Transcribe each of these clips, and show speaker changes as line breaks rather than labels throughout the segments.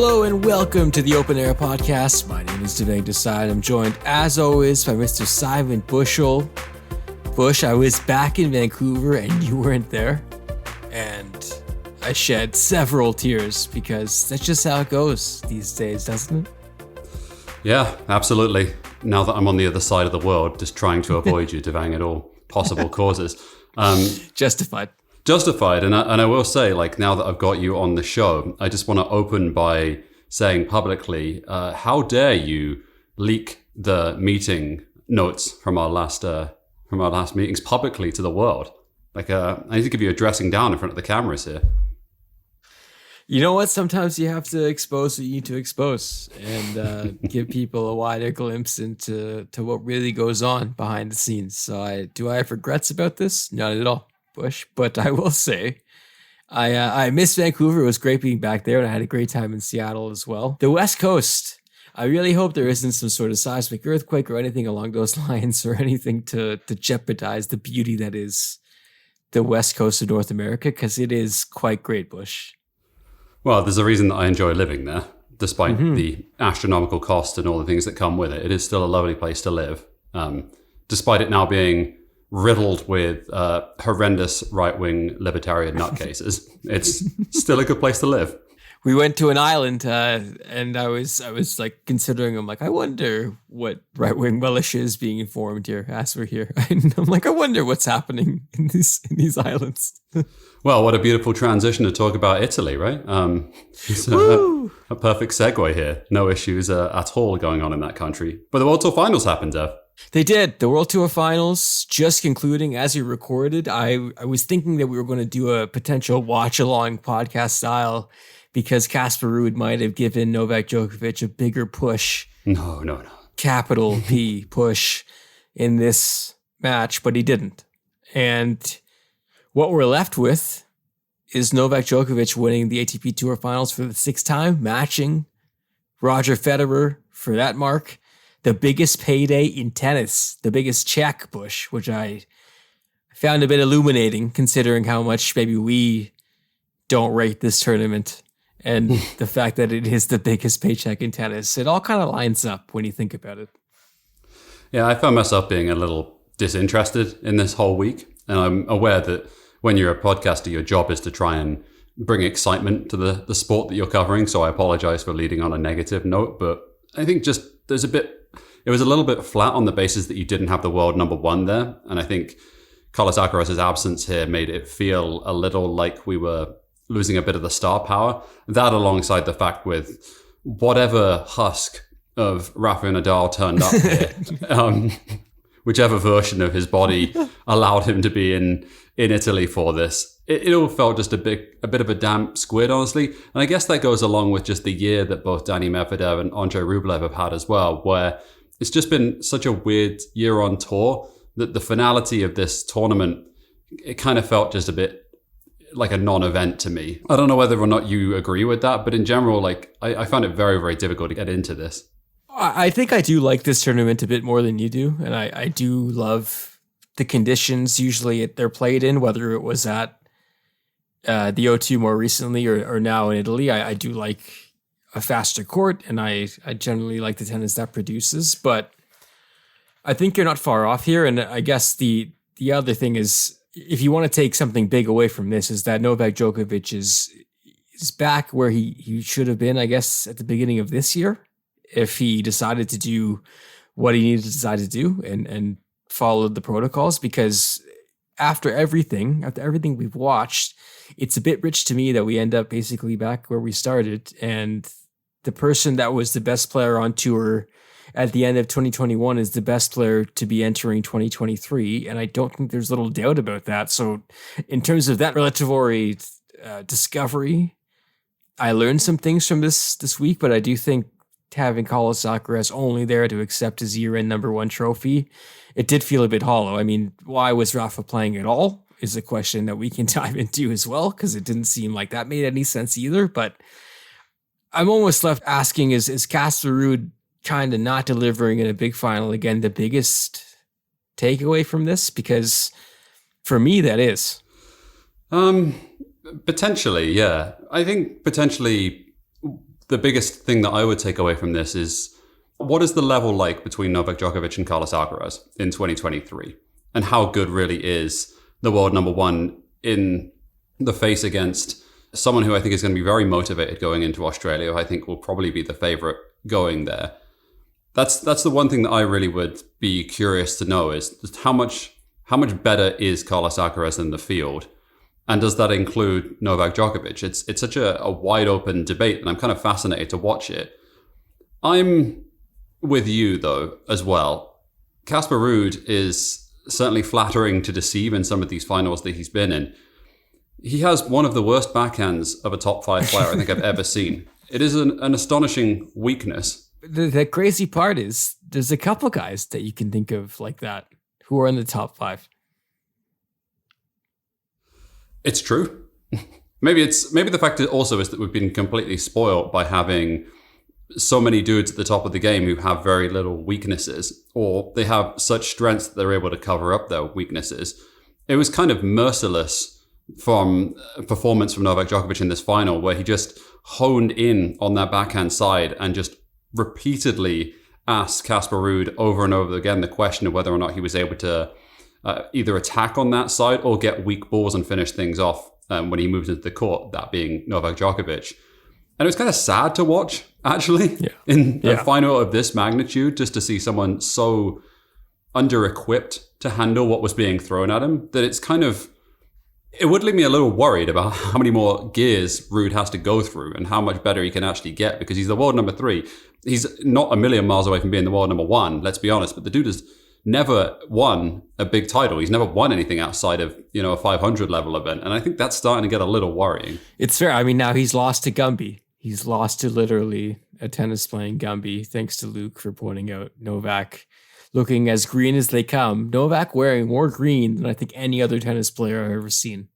Hello and welcome to the Open Air Podcast. My name is Devang and Simon. I'm joined, as always, by Mr. Simon Bushell. Bush, I was back in Vancouver and you weren't there. And I shed several tears because that's just how it goes these days, doesn't it?
Yeah, absolutely. Now that I'm on the other side of the world, just trying to avoid you, Devang, at all possible causes. Justified. And I will say, like, now that I've got you on the show, I just want to open by saying publicly, how dare you leak the meeting notes from our last meetings publicly to the world? Like, I need to give you a dressing down in front of the cameras here.
You know what? Sometimes you have to expose what you need to expose and give people a wider glimpse into what really goes on behind the scenes. So do I have regrets about this? Not at all, Bush. But I will say, I miss Vancouver. It was great being back there, and I had a great time in Seattle as well. The West Coast, I really hope there isn't some sort of seismic earthquake or anything along those lines or anything to jeopardize the beauty that is the West Coast of North America, because it is quite great, Bush.
Well, there's a reason that I enjoy living there, despite the astronomical cost and all the things that come with it. It is still a lovely place to live, despite it now being riddled with horrendous right-wing libertarian nutcases. It's still a good place to live.
We went to an island, and I was like considering. I'm like, I wonder what right-wing militia is being formed here as we're here. And I'm like, I wonder what's happening in these islands.
Well, what a beautiful transition to talk about Italy, right? It's a perfect segue here. No issues at all going on in that country. But the World Tour Finals happened, Dev.
They did. The World Tour Finals just concluding as we recorded. I was thinking that we were going to do a potential watch-along podcast style because Casper Ruud might have given Novak Djokovic a bigger push.
No.
Capital P push in this match, but he didn't. And what we're left with is Novak Djokovic winning the ATP Tour Finals for the sixth time, matching Roger Federer for that mark. The biggest payday in tennis, the biggest check, Bush, which I found a bit illuminating considering how much maybe we don't rate this tournament and the fact that it is the biggest paycheck in tennis. It all kind of lines up when you think about it.
Yeah, I found myself being a little disinterested in this whole week. And I'm aware that when you're a podcaster, your job is to try and bring excitement to the sport that you're covering. So I apologize for leading on a negative note. But I think just it was a little bit flat on the basis that you didn't have the world number one there. And I think Carlos Alcaraz's absence here made it feel a little like we were losing a bit of the star power. That alongside the fact with whatever husk of Rafa Nadal turned up here, whichever version of his body allowed him to be in Italy for this, it all felt just a bit of a damp squid, honestly. And I guess that goes along with just the year that both Dani Medvedev and Andrei Rublev have had as well, where it's just been such a weird year on tour that the finality of this tournament, it kind of felt just a bit like a non-event to me. I don't know whether or not you agree with that, but in general, like I found it very, very difficult to get into this.
I think I do like this tournament a bit more than you do. And I do love the conditions usually they're played in, whether it was at the O2 more recently or now in Italy. I do like a faster court, and I generally like the tennis that produces. But I think you're not far off here. And I guess the other thing is, if you want to take something big away from this, is that Novak Djokovic is back where he should have been, I guess, at the beginning of this year, if he decided to do what he needed to decide to do and followed the protocols. Because after everything we've watched, it's a bit rich to me that we end up basically back where we started. And the person that was the best player on tour at the end of 2021 is the best player to be entering 2023. And I don't think there's little doubt about that. So in terms of that relatory discovery, I learned some things from this week, but I do think having Carlos Alcaraz only there to accept his year-end number one trophy, it did feel a bit hollow. I mean, why was Rafa playing at all is a question that we can dive into as well, because it didn't seem like that made any sense either. But I'm almost left asking, is Casper Ruud kind of not delivering in a big final again the biggest takeaway from this? Because for me, that is.
Potentially, yeah. I think potentially the biggest thing that I would take away from this is, what is the level like between Novak Djokovic and Carlos Alcaraz in 2023? And how good really is the world number one in the face against someone who I think is going to be very motivated going into Australia, who I think will probably be the favorite going there. That's the one thing that I really would be curious to know, is just how much better is Carlos Alcaraz in the field? And does that include Novak Djokovic? It's such a wide open debate, and I'm kind of fascinated to watch it. I'm with you, though, as well. Casper Ruud is certainly flattering to deceive in some of these finals that he's been in. He has one of the worst backhands of a top 5 player I think I've ever seen. It is an astonishing weakness.
The crazy part is there's a couple guys that you can think of like that who are in the top 5.
It's true. Maybe the fact also is that we've been completely spoiled by having so many dudes at the top of the game who have very little weaknesses, or they have such strengths that they're able to cover up their weaknesses. It was kind of merciless from a performance from Novak Djokovic in this final, where he just honed in on that backhand side and just repeatedly asked Casper Ruud over and over again the question of whether or not he was able to either attack on that side or get weak balls and finish things off when he moved into the court, that being Novak Djokovic. And it was kind of sad to watch, actually, in a final of this magnitude, just to see someone so under-equipped to handle what was being thrown at him, that it's kind of, it would leave me a little worried about how many more gears Ruud has to go through and how much better he can actually get, because he's the world number 3. He's not a million miles away from being the world number 1, let's be honest, but the dude has never won a big title. He's never won anything outside of, a 500 level event. And I think that's starting to get a little worrying.
It's fair. I mean, now he's lost to Gumby. He's lost to literally a tennis playing Gumby, thanks to Luke for pointing out Novak looking as green as they come. Novak wearing more green than I think any other tennis player I've ever seen.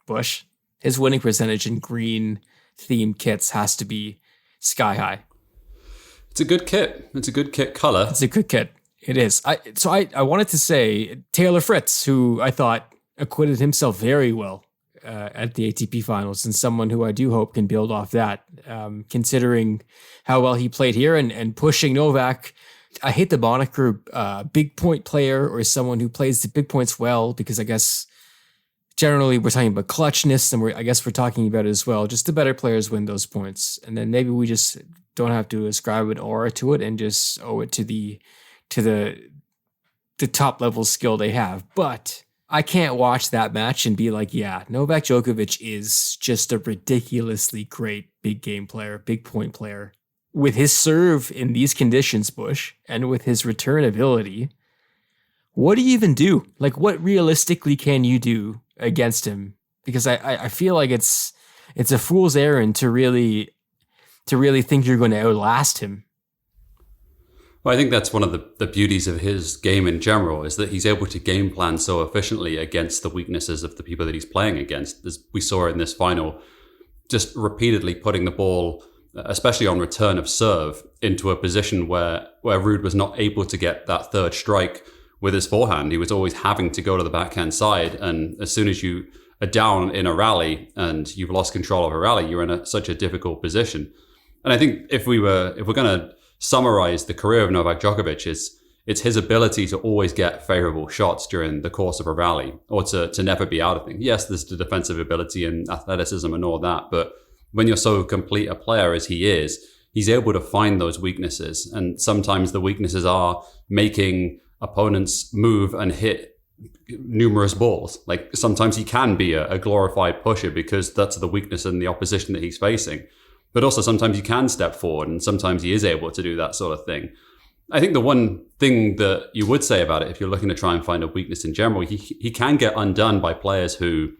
Bush, his winning percentage in green themed kits has to be sky high.
It's a good kit. It's a good kit color.
It's a good kit. It is. I wanted to say Taylor Fritz, who I thought acquitted himself very well at the ATP finals, and someone who I do hope can build off that, considering how well he played here and pushing Novak. I hate the moniker big point player, or someone who plays the big points well, because I guess generally we're talking about clutchness, and I guess we're talking about it as well. Just the better players win those points. And then maybe we just don't have to ascribe an aura to it and just owe it to the top level skill they have. But I can't watch that match and be like, yeah, Novak Djokovic is just a ridiculously great big game player, big point player. With his serve in these conditions, Bush, and with his return ability, what do you even do? Like, what realistically can you do against him? Because I feel like it's a fool's errand to really think you're going to outlast him.
Well, I think that's one of the beauties of his game in general, is that he's able to game plan so efficiently against the weaknesses of the people that he's playing against. As we saw in this final, just repeatedly putting the ball, especially on return of serve, into a position where Ruud was not able to get that third strike with his forehand. He was always having to go to the backhand side. And as soon as you are down in a rally and you've lost control of a rally, you're in such a difficult position. And I think if we're going to summarize the career of Novak Djokovic, it's his ability to always get favorable shots during the course of a rally, or to never be out of things. Yes, there's the defensive ability and athleticism and all that, but when you're so complete a player as he is, he's able to find those weaknesses. And sometimes the weaknesses are making opponents move and hit numerous balls. Like, sometimes he can be a glorified pusher because that's the weakness in the opposition that he's facing. But also sometimes he can step forward, and sometimes he is able to do that sort of thing. I think the one thing that you would say about it, if you're looking to try and find a weakness in general, he can get undone by players who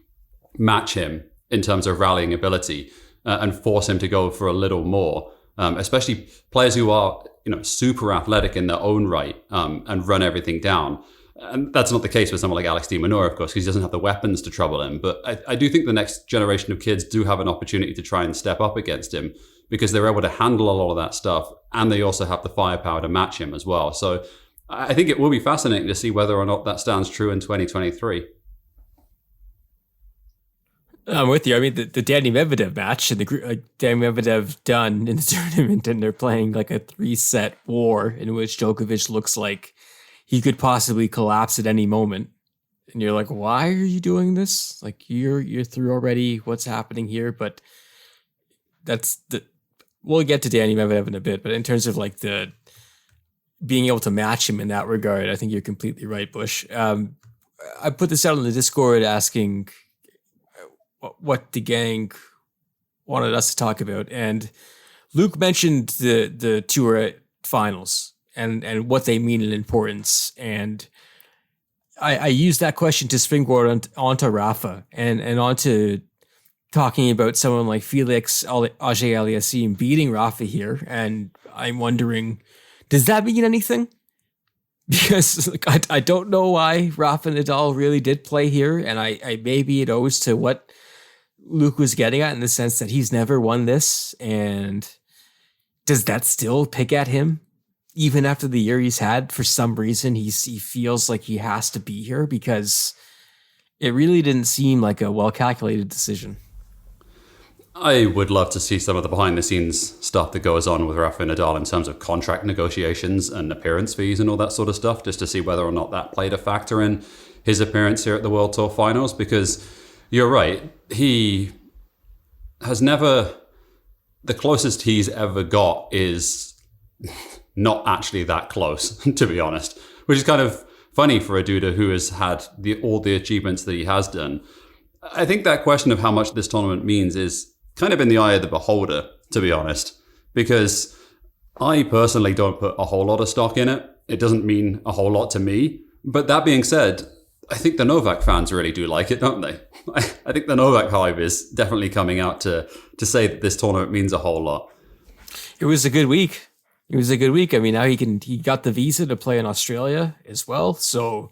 match him in terms of rallying ability and force him to go for a little more, especially players who are super athletic in their own right and run everything down. And that's not the case with someone like Alex de Minaur, of course, because he doesn't have the weapons to trouble him. But I do think the next generation of kids do have an opportunity to try and step up against him, because they're able to handle a lot of that stuff, and they also have the firepower to match him as well. So I think it will be fascinating to see whether or not that stands true in 2023.
I'm with you. I mean, the Danny Medvedev match and the Danny Medvedev done in the tournament, and they're playing like a 3-set war in which Djokovic looks like he could possibly collapse at any moment. And you're like, why are you doing this? Like you're through already. What's happening here? But we'll get to Danny Medvedev in a bit. But in terms of like the being able to match him in that regard, I think you're completely right, Bush. I put this out on the Discord asking what the gang wanted us to talk about, and Luke mentioned the tour finals and what they mean in importance, and I used that question to springboard onto Rafa and onto talking about someone like Felix Auger-Aliassime beating Rafa here, and I'm wondering, does that mean anything? Because like, I don't know why Rafa Nadal really did play here, and I maybe it owes to what Luke was getting at in the sense that he's never won this, and does that still pick at him even after the year he's had? For some reason he feels like he has to be here, because it really didn't seem like a well-calculated decision.
I would love to see some of the behind-the-scenes stuff that goes on with Rafa Nadal in terms of contract negotiations and appearance fees and all that sort of stuff, just to see whether or not that played a factor in his appearance here at the World Tour Finals, because you're right. He has never... The closest he's ever got is not actually that close, to be honest, which is kind of funny for a dude who has had all the achievements that he has done. I think that question of how much this tournament means is kind of in the eye of the beholder, to be honest, because I personally don't put a whole lot of stock in it. It doesn't mean a whole lot to me. But that being said, I think the Novak fans really do like it, don't they? I think the Novak hype is definitely coming out to say that this tournament means a whole lot.
It was a good week. I mean, now he got the visa to play in Australia as well. So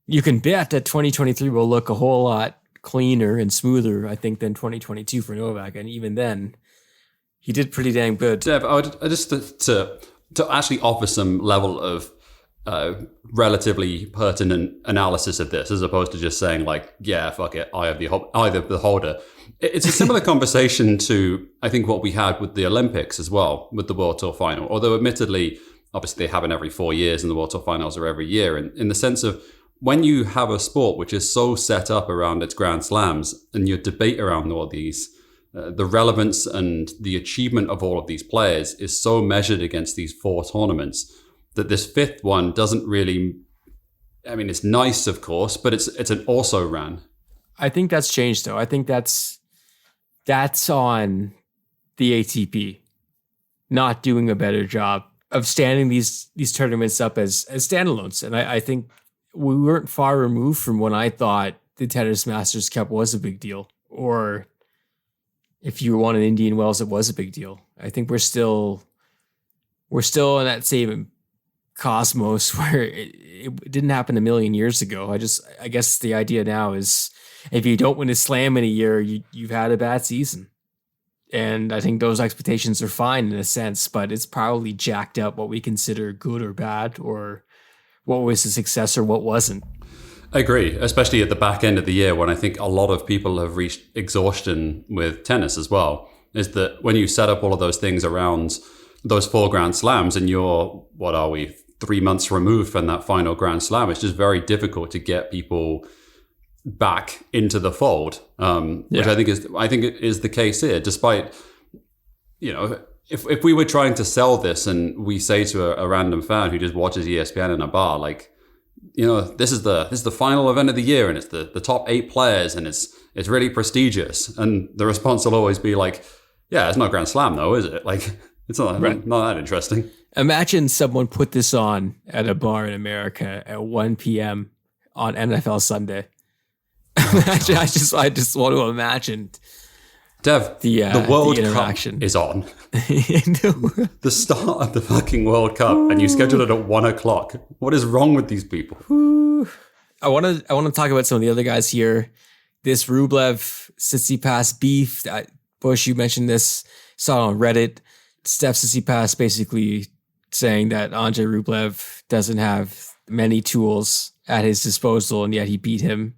you can bet that 2023 will look a whole lot cleaner and smoother, I think, than 2022 for Novak. And even then, he did pretty damn good.
Dev, I just to actually offer some level of relatively pertinent analysis of this, as opposed to just saying like, yeah, fuck it, eye of the beholder. It's a similar conversation to, I think, what we had with the Olympics as well, with the World Tour Final. Although admittedly, obviously they happen every 4 years and the World Tour Finals are every year. And in the sense of when you have a sport which is so set up around its Grand Slams and your debate around all these, the relevance and the achievement of all of these players is so measured against these 4 tournaments that this 5th one doesn't really, I mean, it's nice, of course, but it's an also ran.
I think that's changed, though. I think that's on the ATP not doing a better job of standing these tournaments up as standalones. And I think we weren't far removed from when I thought the Tennis Masters Cup was a big deal, or if you won in Indian Wells, it was a big deal. I think we're still in that same cosmos where it didn't happen a million years ago. I guess the idea now is if you don't win a slam in a year, you've had a bad season. And I think those expectations are fine in a sense, but it's probably jacked up what we consider good or bad, or what was a success or what wasn't.
I agree, especially at the back end of the year when I think a lot of people have reached exhaustion with tennis as well, is that when you set up all of those things around those 4 Grand Slams and you're, 3 months removed from that final Grand Slam, it's just very difficult to get people back into the fold, which I think is the case here. Despite, if we were trying to sell this and we say to a random fan who just watches ESPN in a bar, like, this is the final event of the year and it's the top 8 players and it's really prestigious, and the response will always be like, yeah, it's not Grand Slam though, is it? Like, it's not that interesting. Imagine
someone put this on at a bar in America at 1 p.m. on NFL Sunday. I just want to imagine.
Dev, the World Cup is on. The start of the fucking World Cup, and you schedule it at 1 o'clock. What is wrong with these people?
I want to talk about some of the other guys here. This Rublev Tsitsipas beef. Bush, you mentioned this. Saw it on Reddit. Steph Tsitsipas basically saying that Andrei Rublev doesn't have many tools at his disposal, and yet he beat him.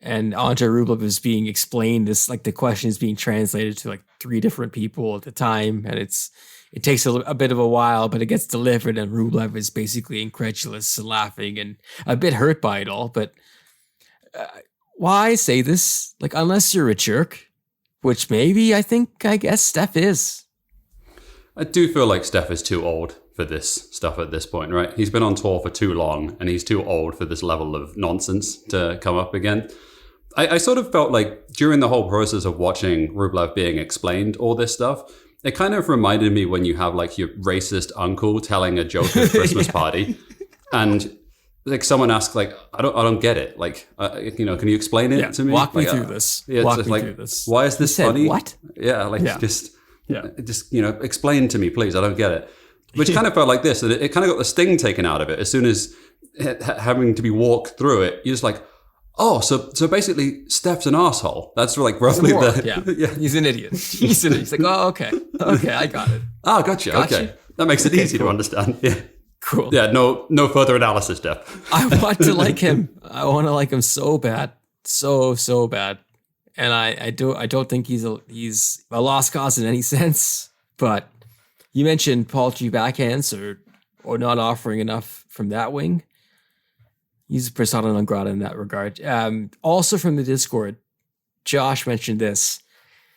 and Andre Rublev is being explained. This like the question is being translated to like 3 different people at the time, and it takes a bit of a while, but it gets delivered, and Rublev is basically incredulous and laughing and a bit hurt by it all. But why I say this, like, unless you're a jerk, which maybe I guess Steph is.
I do feel like Steph is too old for this stuff at this point, right? He's been on tour for too long, and he's too old for this level of nonsense to come up again. I sort of felt like during the whole process of watching Rublev being explained all this stuff, it kind of reminded me when you have like your racist uncle telling a joke at a Christmas party, and like someone asks, like, I don't get it. Like, can you explain it to me?
Walk me
like,
through this.
Yeah,
walk
it's
me
like,
through this.
Why is this funny?
What?
Yeah, like just explain to me, please. I don't get it. Which kind of felt like this, and it kind of got the sting taken out of it as soon as having to be walked through it. You're just like, oh, so basically Steph's an asshole. That's like roughly
yeah. He's an idiot. He's like, oh, okay, I got it.
Oh, gotcha. Okay, that makes it easy to understand. Yeah,
cool.
Yeah, no further analysis, Steph.
I want to like him. I want to like him so bad, so bad. And I don't think he's a lost cause in any sense. But you mentioned paltry backhands or not offering enough from that wing. He's a persona non grata in that regard. Also from the Discord, Josh mentioned this.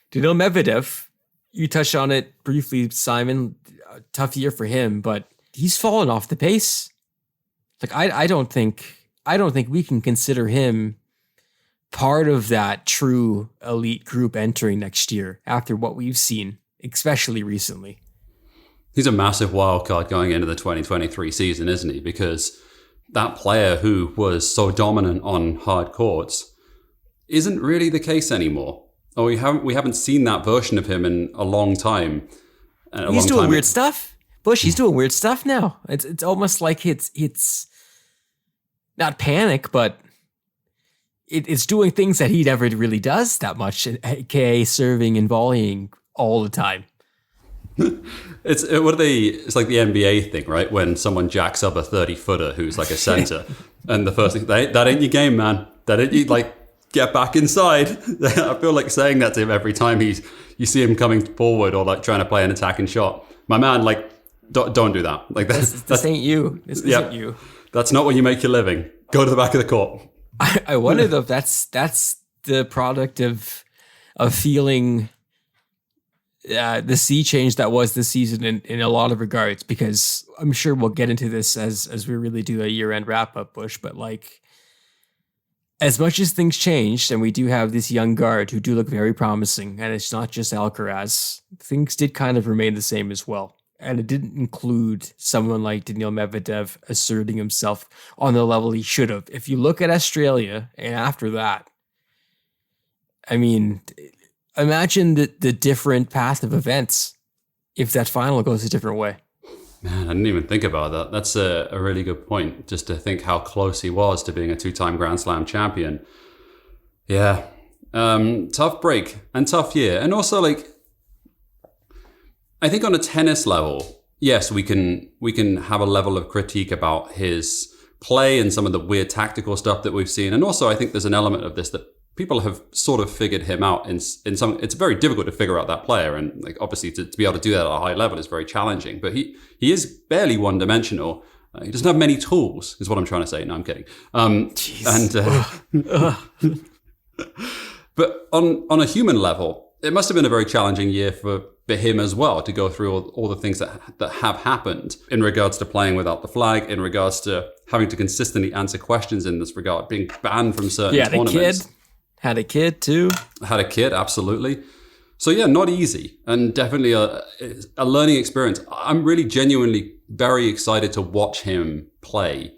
Daniil Medvedev, you touched on it briefly, Simon. Tough year for him, but he's fallen off the pace. Like I don't think we can consider him part of that true elite group entering next year after what we've seen, especially recently.
He's a massive wild card going into the 2023 season, isn't he? Because that player who was so dominant on hard courts isn't really the case anymore. Or we haven't seen that version of him in a long time.
He's doing weird stuff. Bush, he's doing weird stuff now. It's almost like it's not panic, but it's doing things that he never really does that much, aka serving and volleying all the time.
It's like the NBA thing, right? When someone jacks up a 30-footer who's like a center, and the first thing, that ain't your game, man. That ain't you, like, get back inside. I feel like saying that to him every time you see him coming forward or like trying to play an attacking shot. My man, like, don't do that. Like
this ain't you. This isn't you.
That's not where you make your living. Go to the back of the court.
I wonder though if that's the product of feeling the sea change that was this season in a lot of regards, because I'm sure we'll get into this as we really do a year-end wrap-up, Bush, but like, as much as things changed, and we do have this young guard who do look very promising, and it's not just Alcaraz, things did kind of remain the same as well. And it didn't include someone like Daniil Medvedev asserting himself on the level he should have. If you look at Australia and after that, I mean, imagine the different path of events if that final goes a different way.
Man, I didn't even think about that. That's a really good point, just to think how close he was to being a 2-time Grand Slam champion. Yeah. Tough break and tough year. And also, like, I think on a tennis level, yes, we can have a level of critique about his play and some of the weird tactical stuff that we've seen. And also, I think there's an element of this that people have sort of figured him out in some. It's very difficult to figure out that player, and like obviously to be able to do that at a high level is very challenging. But he is barely one-dimensional. He doesn't have many tools, is what I'm trying to say. No, I'm kidding. But on a human level, it must have been a very challenging year for him as well, to go through all the things that have happened in regards to playing without the flag, in regards to having to consistently answer questions in this regard, being banned from certain tournaments.
Had a kid too.
Had a kid, absolutely. So yeah, not easy, and definitely a learning experience. I'm really genuinely very excited to watch him play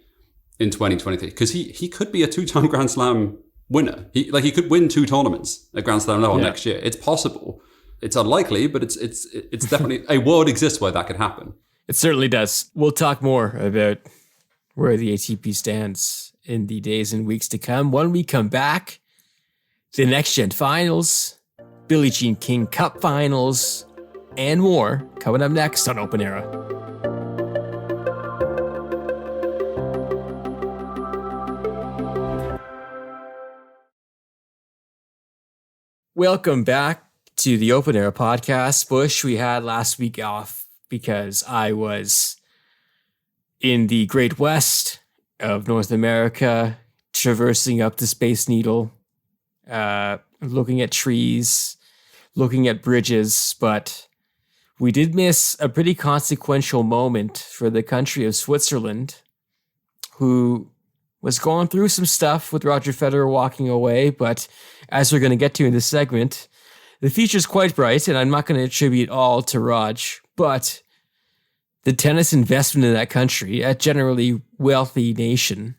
in 2023, because he could be a 2-time Grand Slam winner. He could win 2 tournaments at Grand Slam level next year. It's possible. It's unlikely, but it's definitely a world exists where that could happen.
It certainly does. We'll talk more about where the ATP stands in the days and weeks to come. When we come back, the Next Gen Finals, Billie Jean King Cup Finals, and more coming up next on Open Era. Welcome back to the Open Air podcast. Bush, we had last week off because I was in the Great West of North America, traversing up the Space Needle, looking at trees, looking at bridges, but we did miss a pretty consequential moment for the country of Switzerland, who was going through some stuff with Roger Federer walking away, but as we're going to get to in this segment, the future's quite bright, and I'm not going to attribute all to Raj, but the tennis investment in that country, a generally wealthy nation,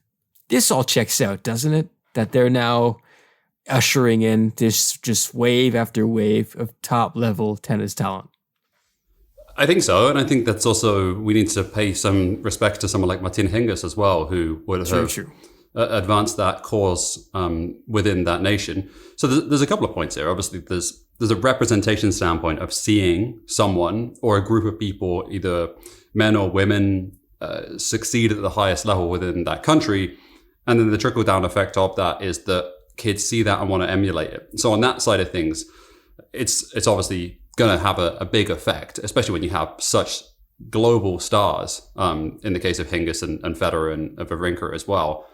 this all checks out, doesn't it? That they're now ushering in this just wave after wave of top-level tennis talent.
I think so, and I think that's also, we need to pay some respect to someone like Martin Hingis as well, who would have advanced that cause within that nation. So there's a couple of points here. Obviously, there's a representation standpoint of seeing someone or a group of people, either men or women, succeed at the highest level within that country, and then the trickle-down effect of that is that kids see that and want to emulate it. So on that side of things, it's obviously going to have a big effect, especially when you have such global stars, in the case of Hingis and Federer and Wawrinka as well.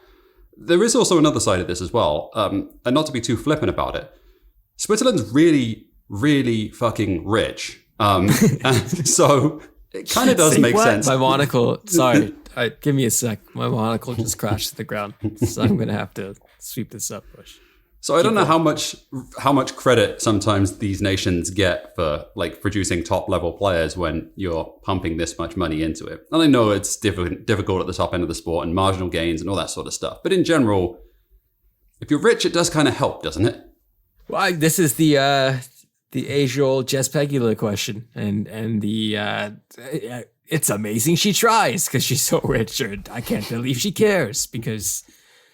There is also another side of this as well, and not to be too flippant about it, Switzerland's really, really fucking rich. And so it kind of does make sense.
My monocle, sorry, give me a sec. My monocle just crashed to the ground, so I'm going to have to sweep this up, Bush.
So I don't know how much credit sometimes these nations get for like producing top level players when you're pumping this much money into it. And I know it's difficult at the top end of the sport and marginal gains and all that sort of stuff. But in general, if you're rich, it does kind of help, doesn't it?
Well, this is the age-old Jess Pegula question, and it's amazing she tries because she's so rich, or I can't believe she cares because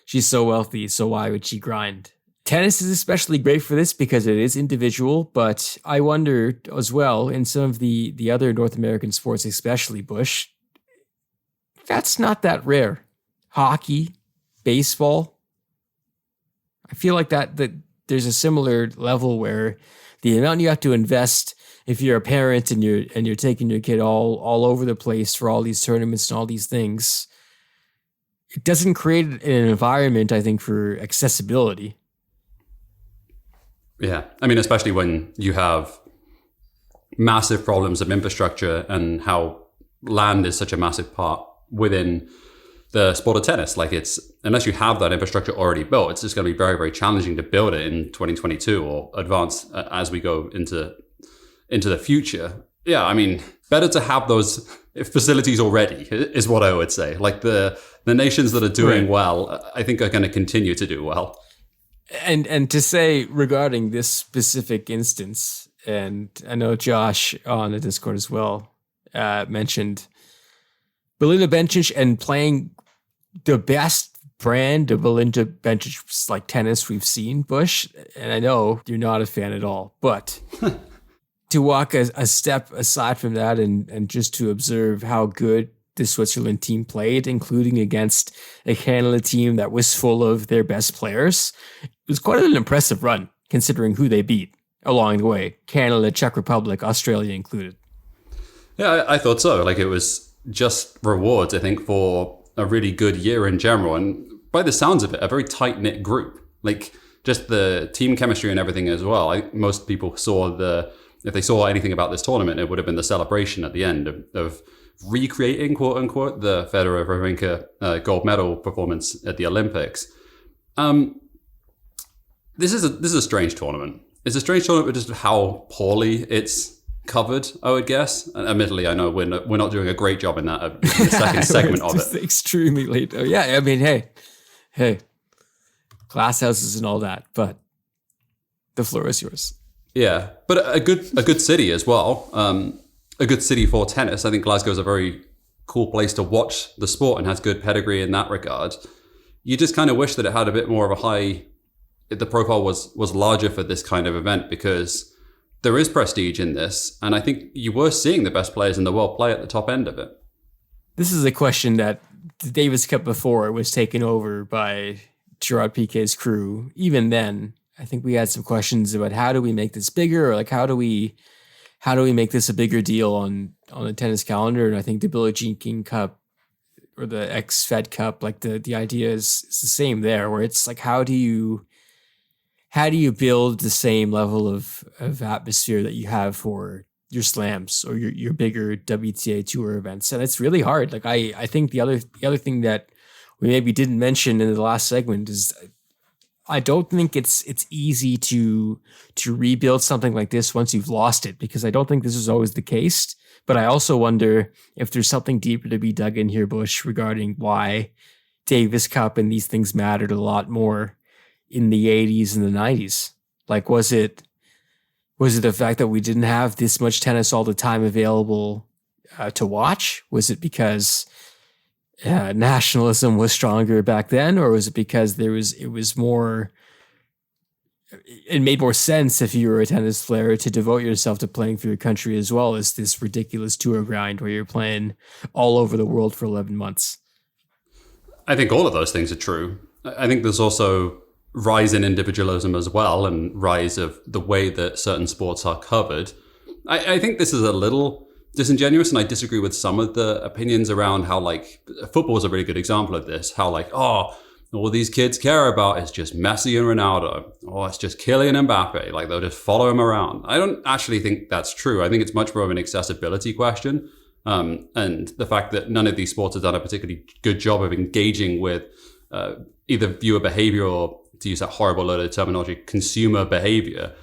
she's so wealthy. So why would she grind? Tennis is especially great for this because it is individual, but I wonder as well in some of the other North American sports, especially Bush, that's not that rare. Hockey, baseball. I feel like that there's a similar level where the amount you have to invest if you're a parent and you're taking your kid all over the place for all these tournaments and all these things, it doesn't create an environment, I think, for accessibility.
Yeah. I mean, especially when you have massive problems of infrastructure and how land is such a massive part within the sport of tennis. Like unless you have that infrastructure already built, it's just going to be very, very challenging to build it in 2022 or advance as we go into the future. Yeah. I mean, better to have those facilities already is what I would say. Like the nations that are doing well, I think are going to continue to do well.
And to say regarding this specific instance, and I know Josh on the Discord as well mentioned Belinda Bencic and playing the best brand of Belinda Bencic like tennis we've seen, Bush. And I know you're not a fan at all, but to walk a step aside from that and just to observe how good the Switzerland team played, including against a Canada team that was full of their best players. It was quite an impressive run, considering who they beat along the way. Canada, Czech Republic, Australia included.
Yeah, I thought so. Like, it was just rewards, I think, for a really good year in general. And by the sounds of it, a very tight-knit group. Like, just the team chemistry and everything as well. Most people saw if they saw anything about this tournament, it would have been the celebration at the end of recreating, quote unquote, the Federer Wawrinka gold medal performance at the Olympics. This is a strange tournament. It's a strange tournament with just how poorly it's covered, I would guess. And admittedly, I know we're not doing a great job in that in the second segment of it.
Extremely late. Oh, yeah, I mean, hey, glass houses and all that, but the floor is yours.
Yeah, but a good city as well. A good city for tennis. I think Glasgow is a very cool place to watch the sport and has good pedigree in that regard. You just kind of wish that it had a bit more of the profile was larger for this kind of event, because there is prestige in this. And I think you were seeing the best players in the world play at the top end of it.
This is a question that the Davis Cup before was taken over by Gerard Piquet's crew. Even then, I think we had some questions about how do we make this bigger, or like how do we make this a bigger deal on the tennis calendar? And I think the Billie Jean King Cup or the ex-Fed Cup, like the idea is the same there, where it's like how do you build the same level of atmosphere that you have for your slams or your bigger WTA tour events? And it's really hard. Like I think the other thing that we maybe didn't mention in the last segment is I don't think it's easy to rebuild something like this once you've lost it, because I don't think this is always the case. But I also wonder if there's something deeper to be dug in here, Bush, regarding why Davis Cup and these things mattered a lot more in the 80s and the 90s. Like, was it the fact that we didn't have this much tennis all the time available to watch? Was it because nationalism was stronger back then, or was it because it made more sense if you were a tennis player to devote yourself to playing for your country as well as this ridiculous tour grind where you're playing all over the world for 11 months?
I think all of those things are true. I think there's also rise in individualism as well, and rise of the way that certain sports are covered. I think this is a little disingenuous, and I disagree with some of the opinions around how, like, football is a really good example of this. How, like, all these kids care about is just Messi and Ronaldo. Oh, it's just Kylian Mbappe. Like, they'll just follow him around. I don't actually think that's true. I think it's much more of an accessibility question. And the fact that none of these sports have done a particularly good job of engaging with either viewer behavior or, to use that horrible loaded terminology, consumer behavior.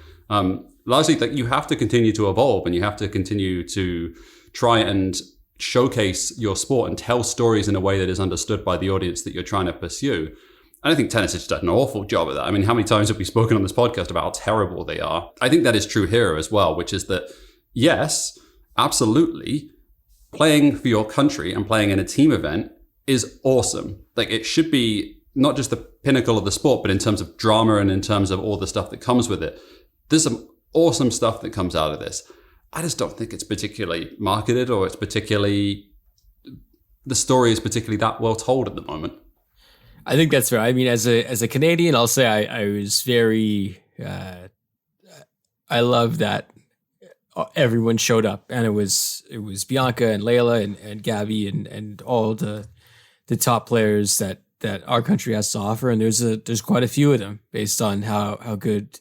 Largely, like, you have to continue to evolve, and you have to continue to try and showcase your sport and tell stories in a way that is understood by the audience that you're trying to pursue. And I think tennis has done an awful job of that. I mean, how many times have we spoken on this podcast about how terrible they are? I think that is true here as well, which is that, yes, absolutely, playing for your country and playing in a team event is awesome. Like, it should be not just the pinnacle of the sport, but in terms of drama and in terms of all the stuff that comes with it. There's some awesome stuff that comes out of this. I just don't think it's particularly marketed, or the story is particularly that well told at the moment.
I think that's right. I mean, as a Canadian, I'll say I was very, I love that everyone showed up, and it was Bianca and Layla and Gabby and all the top players that our country has to offer. And there's quite a few of them based on how good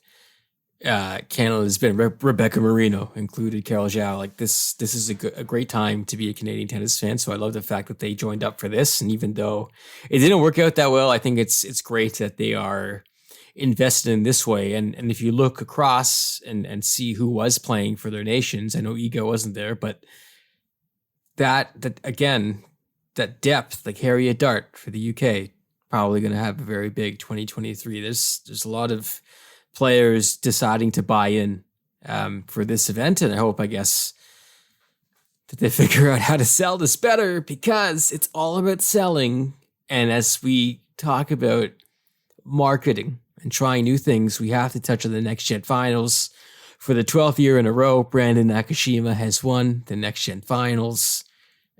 Canada has been. Rebecca Marino included, Carol Zhao. Like, this is a great time to be a Canadian tennis fan. So I love the fact that they joined up for this. And even though it didn't work out that well, I think it's great that they are invested in this way. And if you look across and see who was playing for their nations, I know Iga wasn't there, but that again, that depth, like Harriet Dart for the UK, probably going to have a very big 2023. There's a lot of players deciding to buy in for this event, and I hope, I guess, that they figure out how to sell this better, because it's all about selling. And as we talk about marketing and trying new things, we have to touch on the Next Gen Finals. For the 12th year in a row, Brandon Nakashima has won the Next Gen Finals.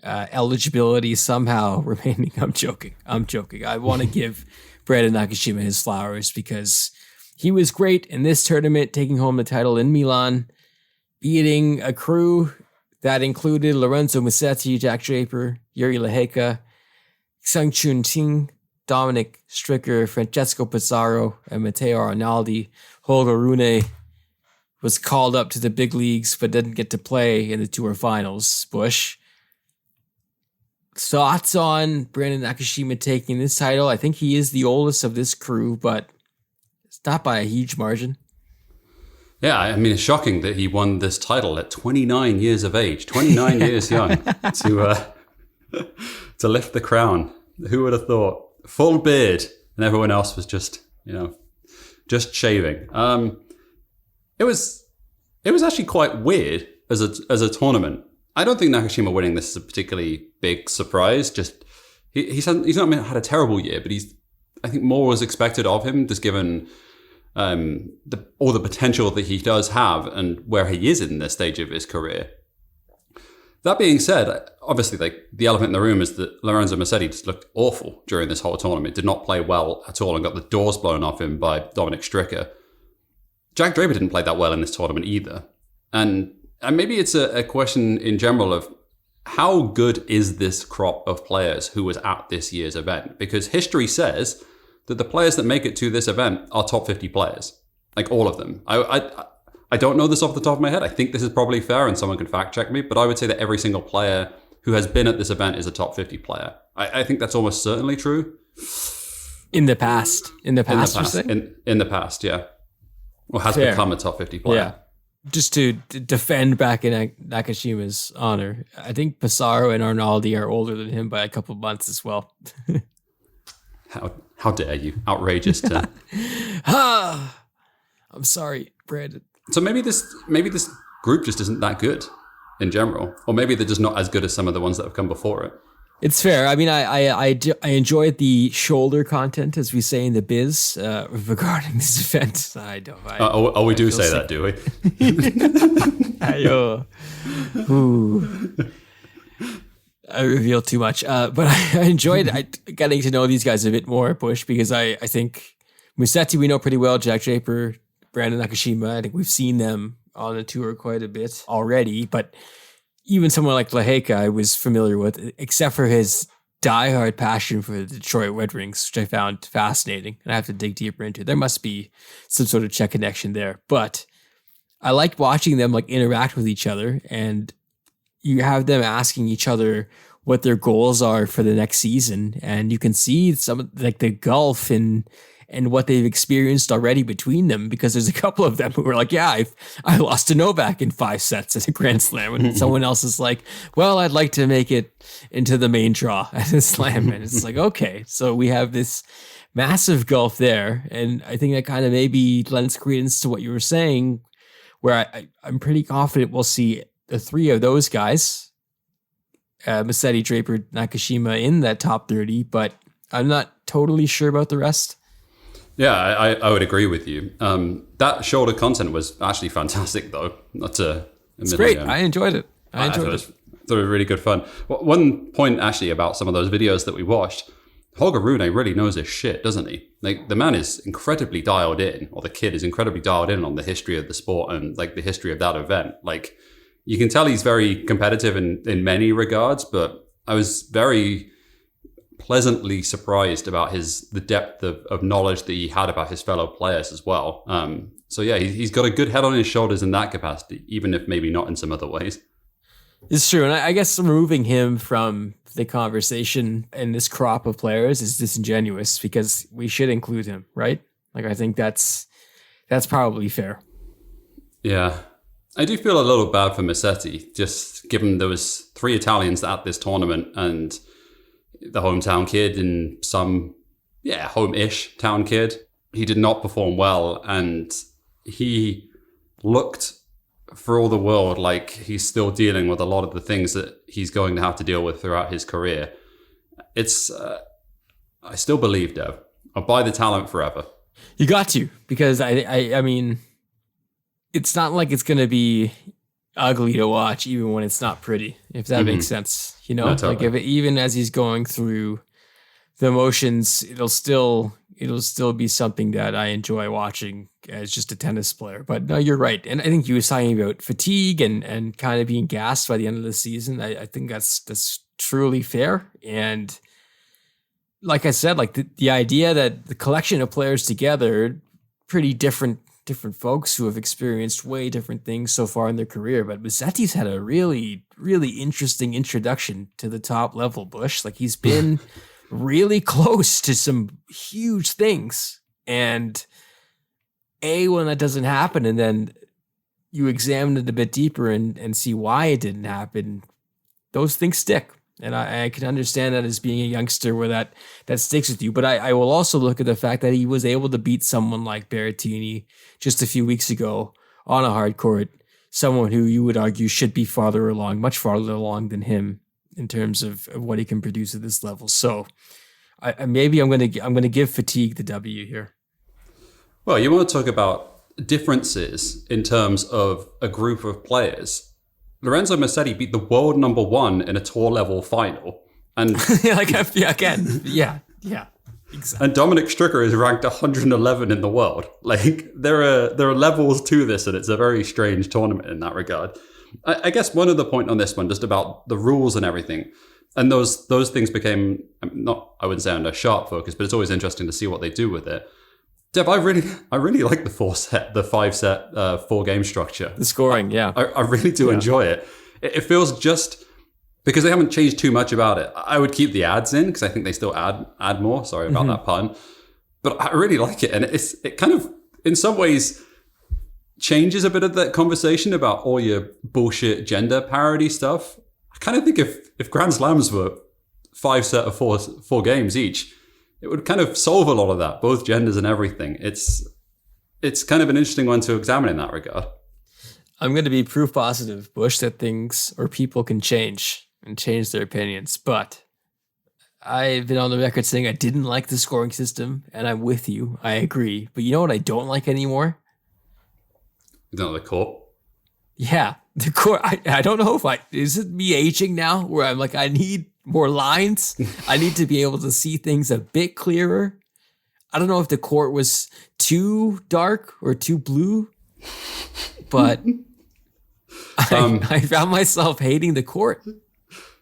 Eligibility somehow remaining. I'm joking. I want to give Brandon Nakashima his flowers, because he was great in this tournament, taking home the title in Milan, beating a crew that included Lorenzo Musetti, Jack Draper, Yuri Lehecka, Sung Chun Ting, Dominic Stricker, Francesco Pizarro, and Matteo Arnaldi. Holger Rune was called up to the big leagues but didn't get to play in the tour finals. Bush, thoughts on Brandon Nakashima taking this title? I think he is the oldest of this crew, but it's not by a huge margin.
Yeah, I mean, it's shocking that he won this title at 29 years of age, 29 years young, to lift the crown. Who would have thought? Full beard, and everyone else was just shaving. It was actually quite weird as a tournament. I don't think Nakashima winning this is a particularly big surprise. Just he's not had a terrible year, but I think more was expected of him, just given all the potential that he does have and where he is in this stage of his career. That being said, obviously, like, the elephant in the room is that Lorenzo Musetti just looked awful during this whole tournament. Did not play well at all and got the doors blown off him by Dominic Stricker. Jack Draper didn't play that well in this tournament either. And maybe it's a question in general of how good is this crop of players who was at this year's event? Because history says that the players that make it to this event are top 50 players, like all of them. I don't know this off the top of my head. I think this is probably fair and someone can fact check me, but I would say that every single player who has been at this event is a top 50 player. I think that's almost certainly true.
In the past,
in the past, yeah. Or has become a top 50 player. Yeah.
Just to defend back in Nakashima's honor, I think Pissarro and Arnaldi are older than him by a couple of months as well.
How dare you? Outrageous to...
I'm sorry, Brandon.
So maybe this group just isn't that good in general. Or maybe they're just not as good as some of the ones that have come before it.
It's fair. I mean, I enjoyed the shoulder content, as we say in the biz, regarding this event. I don't.
We do say that, do we?
I revealed too much, but I enjoyed getting to know these guys a bit more, Bush, because I think Musetti we know pretty well. Jack Draper, Brandon Nakashima. I think we've seen them on the tour quite a bit already, but. Even someone like Lehecka I was familiar with, except for his diehard passion for the Detroit Red Wings, which I found fascinating. And I have to dig deeper into. There must be some sort of Czech connection there. But I liked watching them like interact with each other, and you have them asking each other what their goals are for the next season. And you can see some like the gulf in what they've experienced already between them, because there's a couple of them who are like, yeah, I lost to Novak in 5 sets at a Grand Slam. And someone else is like, well, I'd like to make it into the main draw at a Slam. And it's like, okay, so we have this massive gulf there. And I think that kind of maybe lends credence to what you were saying, where I'm pretty confident we'll see the 3 of those guys, Musetti, Draper, Nakashima in that top 30, but I'm not totally sure about the rest.
Yeah, I would agree with you. That shoulder content was actually fantastic, though. It's
great. I enjoyed it. I thought it was
really good fun. One point, actually, about some of those videos that we watched, Holger Rune really knows his shit, doesn't he? Like, the man is incredibly dialed in, or the kid is incredibly dialed in on the history of the sport and, like, the history of that event. Like, you can tell he's very competitive in many regards, but I was very... pleasantly surprised about the depth of knowledge that he had about his fellow players as well. So yeah, he's got a good head on his shoulders in that capacity, even if maybe not in some other ways.
It's true. And I guess removing him from the conversation in this crop of players is disingenuous, because we should include him, right? Like, I think that's probably fair.
Yeah. I do feel a little bad for Musetti, just given there was 3 Italians at this tournament, and the hometown kid and some, home-ish town kid. He did not perform well, and he looked for all the world like he's still dealing with a lot of the things that he's going to have to deal with throughout his career. It's, I still believe, Dev. I'll buy the talent forever.
You got to, because I mean, it's not like it's going to be ugly to watch, even when it's not pretty, if that makes sense. You know, no, totally. Like even as he's going through the motions, it'll still be something that I enjoy watching as just a tennis player. But no, you're right. And I think you were talking about fatigue and kind of being gassed by the end of the season. I think that's truly fair. And like I said, like the idea that the collection of players together, pretty different folks who have experienced way different things so far in their career. But Musetti's had a really, really interesting introduction to the top level, Bush. Like, he's been really close to some huge things. And when that doesn't happen, and then you examine it a bit deeper and see why it didn't happen, those things stick. And I can understand that as being a youngster where that sticks with you. But I will also look at the fact that he was able to beat someone like Berrettini just a few weeks ago on a hard court, someone who you would argue should be much farther along than him in terms of what he can produce at this level. So I'm going to give fatigue the W here.
Well, you want to talk about differences in terms of a group of players. Lorenzo Musetti beat the world number 1 in a tour level final. And
exactly. Exactly.
And Dominic Stricker is ranked 111 in the world. Like there are levels to this, and it's a very strange tournament in that regard. I guess one other point on this one, just about the rules and everything, and those things became not, I wouldn't say under sharp focus, but it's always interesting to see what they do with it. Dev, I really like the 5-set 4-game structure.
The scoring, yeah.
I really do enjoy it. It feels just, because they haven't changed too much about it. I would keep the ads in because I think they still add more. Sorry about that pun. But I really like it. And it kind of, in some ways, changes a bit of that conversation about all your bullshit gender parody stuff. I kind of think if Grand Slams were 5-set of 4 games each, it would kind of solve a lot of that, both genders and everything. It's kind of an interesting one to examine in that regard.
I'm going to be proof positive, Bush, that things or people can change and change their opinions. But I've been on the record saying I didn't like the scoring system, and I'm with you. I agree. But you know what I don't like anymore?
You don't like the court?
Yeah, the court. I don't know is it me aging now where I'm like, I need more lines. I need to be able to see things a bit clearer. I don't know if the court was too dark or too blue, but I found myself hating the court.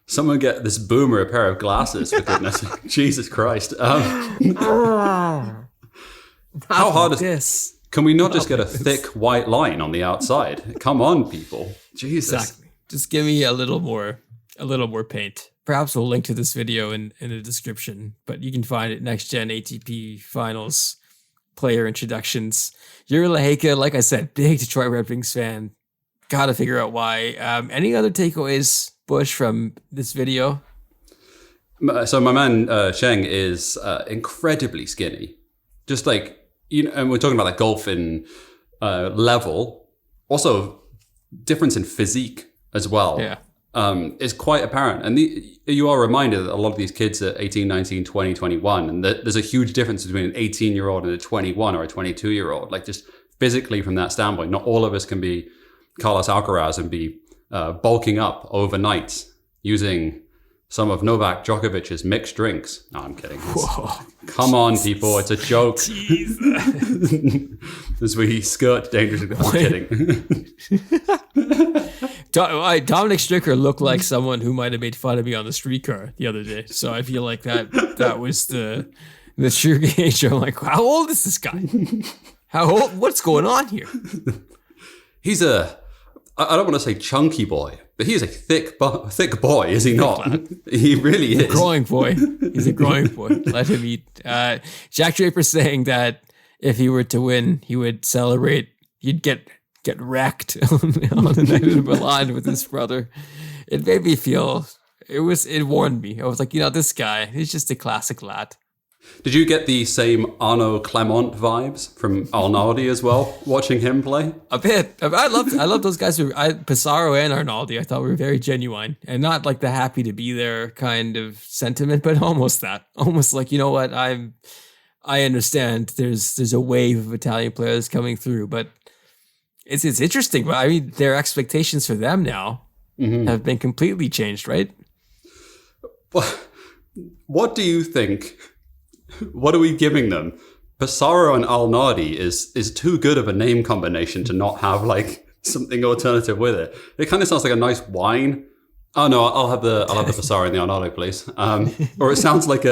Someone get this boomer a pair of glasses, for goodness sake. Jesus Christ. How hard is this? Can we not just get a thick white line on the outside? Come on, people. Jesus.
Exactly. Just give me a little more paint. Perhaps we'll link to this video in the description, but you can find it Next Gen ATP Finals player introductions. Yuri Lehecka, like I said, big Detroit Red Wings fan. Got to figure out why. Any other takeaways, Bush, from this video?
So my man Sheng is incredibly skinny. Just like, and we're talking about like golf in level. Also, difference in physique as well.
Yeah.
Is quite apparent. And you are reminded that a lot of these kids are 18, 19, 20, 21, and that there's a huge difference between an 18-year-old and a 21 or a 22-year-old. Like just physically from that standpoint, not all of us can be Carlos Alcaraz and be bulking up overnight using some of Novak Djokovic's mixed drinks. No, I'm kidding. Come on, people. It's a joke. As we skirt dangerously. I'm kidding.
Dominic Stricker looked like someone who might have made fun of me on the streetcar the other day. So I feel like that was the true gauge. I'm like, how old is this guy? How old? What's going on here?
He's I don't want to say chunky boy, but he is a thick boy, is he not? He really is.
Growing boy. He's a growing boy. Let him eat. Jack Draper saying that if he were to win, he would celebrate. He'd get wrecked on the night of Milan with his brother. It made me feel, it warned me. I was like, this guy, he's just a classic lad.
Did you get the same Arnaud Clement vibes from Arnaldi as well, watching him play?
A bit. I love those guys. Pissarro and Arnaldi, I thought were very genuine and not like the happy to be there kind of sentiment, but almost that. Almost like, you know what, I understand there's a wave of Italian players coming through, but it's interesting. But I mean, their expectations for them now have been completely changed, right?
What do you think? What are we giving them? Pissarro and Arnaldi is too good of a name combination to not have like something alternative with it. It kind of sounds like a nice wine. Oh no, I'll have the Pissarro and the Arnaldi, please. Or it sounds like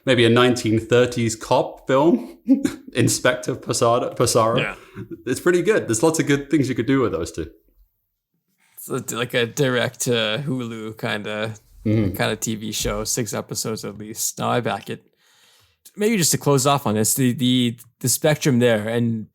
maybe a 1930s cop film. Inspector Pissarro. Yeah. It's pretty good. There's lots of good things you could do with those two.
It's like a direct Hulu kind of TV show, 6 episodes at least. No, I back it. Maybe just to close off on this, the spectrum there, and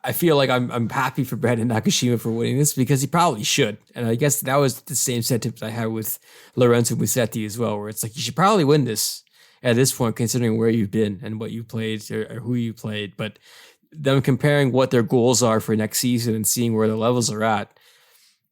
I feel like I'm happy for Brandon Nakashima for winning this because he probably should. And I guess that was the same sentiment I had with Lorenzo Musetti as well, where it's like you should probably win this at this point, considering where you've been and what you played or who you played. But them comparing what their goals are for next season and seeing where the levels are at,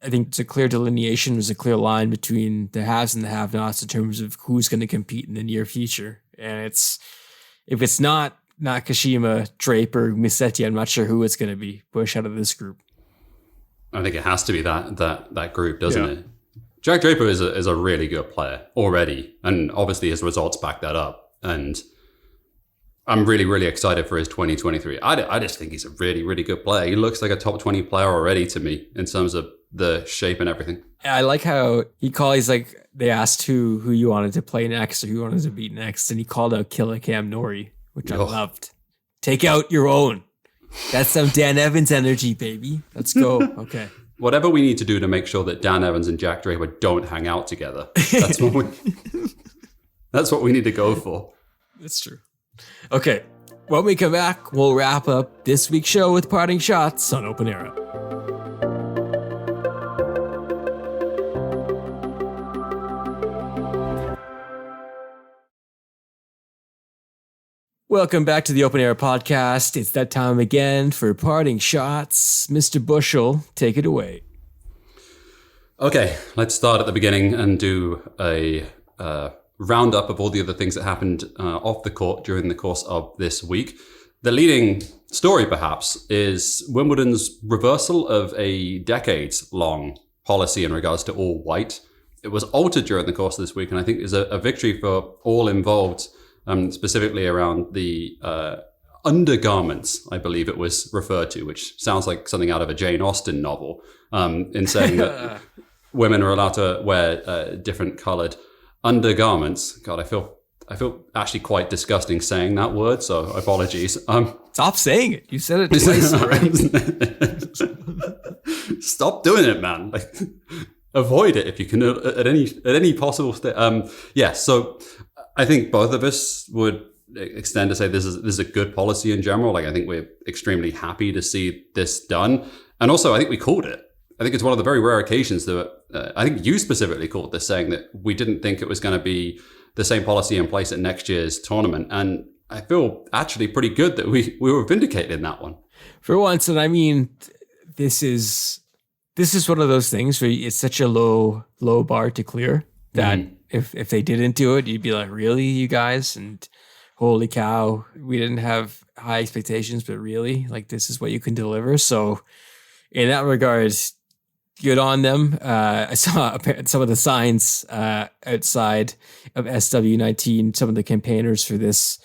I think it's a clear delineation. There's a clear line between the haves and the have-nots in terms of who's going to compete in the near future. And if it's not Nakashima, Draper, Musetti, I'm not sure who it's going to be. Bush out of this group.
I think it has to be that group, doesn't it? Jack Draper is a really good player already, and obviously his results back that up. And I'm really, really excited for his 2023. I just think he's a really, really good player. He looks like a top 20 player already to me in terms of the shape and everything.
I like how he's like, they asked who you wanted to play next or who you wanted to beat next, and he called out Killicam Nori, which I loved. Take out your own. That's some Dan Evans energy, baby. Let's go. Okay.
Whatever we need to do to make sure that Dan Evans and Jack Draper don't hang out together. That's what we need to go for.
That's true. Okay. When we come back, we'll wrap up this week's show with parting shots on Open Era. Welcome back to the Open Air Podcast. It's that time again for parting shots. Mr. Bushel, take it away.
Okay, let's start at the beginning and do a roundup of all the other things that happened off the court during the course of this week. The leading story, perhaps, is Wimbledon's reversal of a decades-long policy in regards to all white. It was altered during the course of this week, and I think is a victory for all involved. Specifically around the undergarments, I believe it was referred to, which sounds like something out of a Jane Austen novel, in saying that women are allowed to wear different colored undergarments. God, I feel actually quite disgusting saying that word, so apologies.
Stop saying it. You said it twice already.
Stop doing it, man. Like, avoid it if you can at any possible state. So I think both of us would extend to say this is a good policy in general. Like, I think we're extremely happy to see this done. And also, I think we called it. I think it's one of the very rare occasions that I think you specifically called this, saying that we didn't think it was going to be the same policy in place at next year's tournament. And I feel actually pretty good that we were vindicated in that one.
For once, and I mean, this is one of those things where it's such a low bar to clear that if they didn't do it, you'd be like, really, you guys? And holy cow, we didn't have high expectations, but really, like, this is what you can deliver. So in that regard, good on them. I saw some of the signs outside of SW19, some of the campaigners for this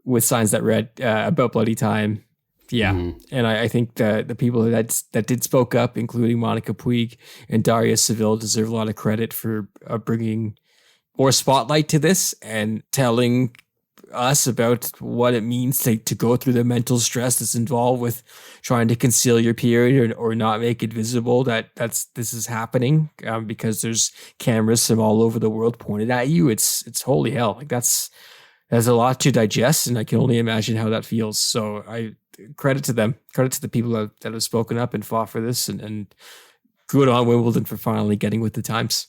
with signs that read about bloody time. Yeah. And I think the people that did spoke up, including Monica Puig and Daria Seville, deserve a lot of credit for bringing more spotlight to this and telling us about what it means to go through the mental stress that's involved with trying to conceal your period or not make it visible that this is happening because there's cameras from all over the world pointed at you. It's holy hell. Like, there's a lot to digest, and I can only imagine how that feels. So I credit to them, credit to the people that have spoken up and fought for this, and good on Wimbledon for finally getting with the times.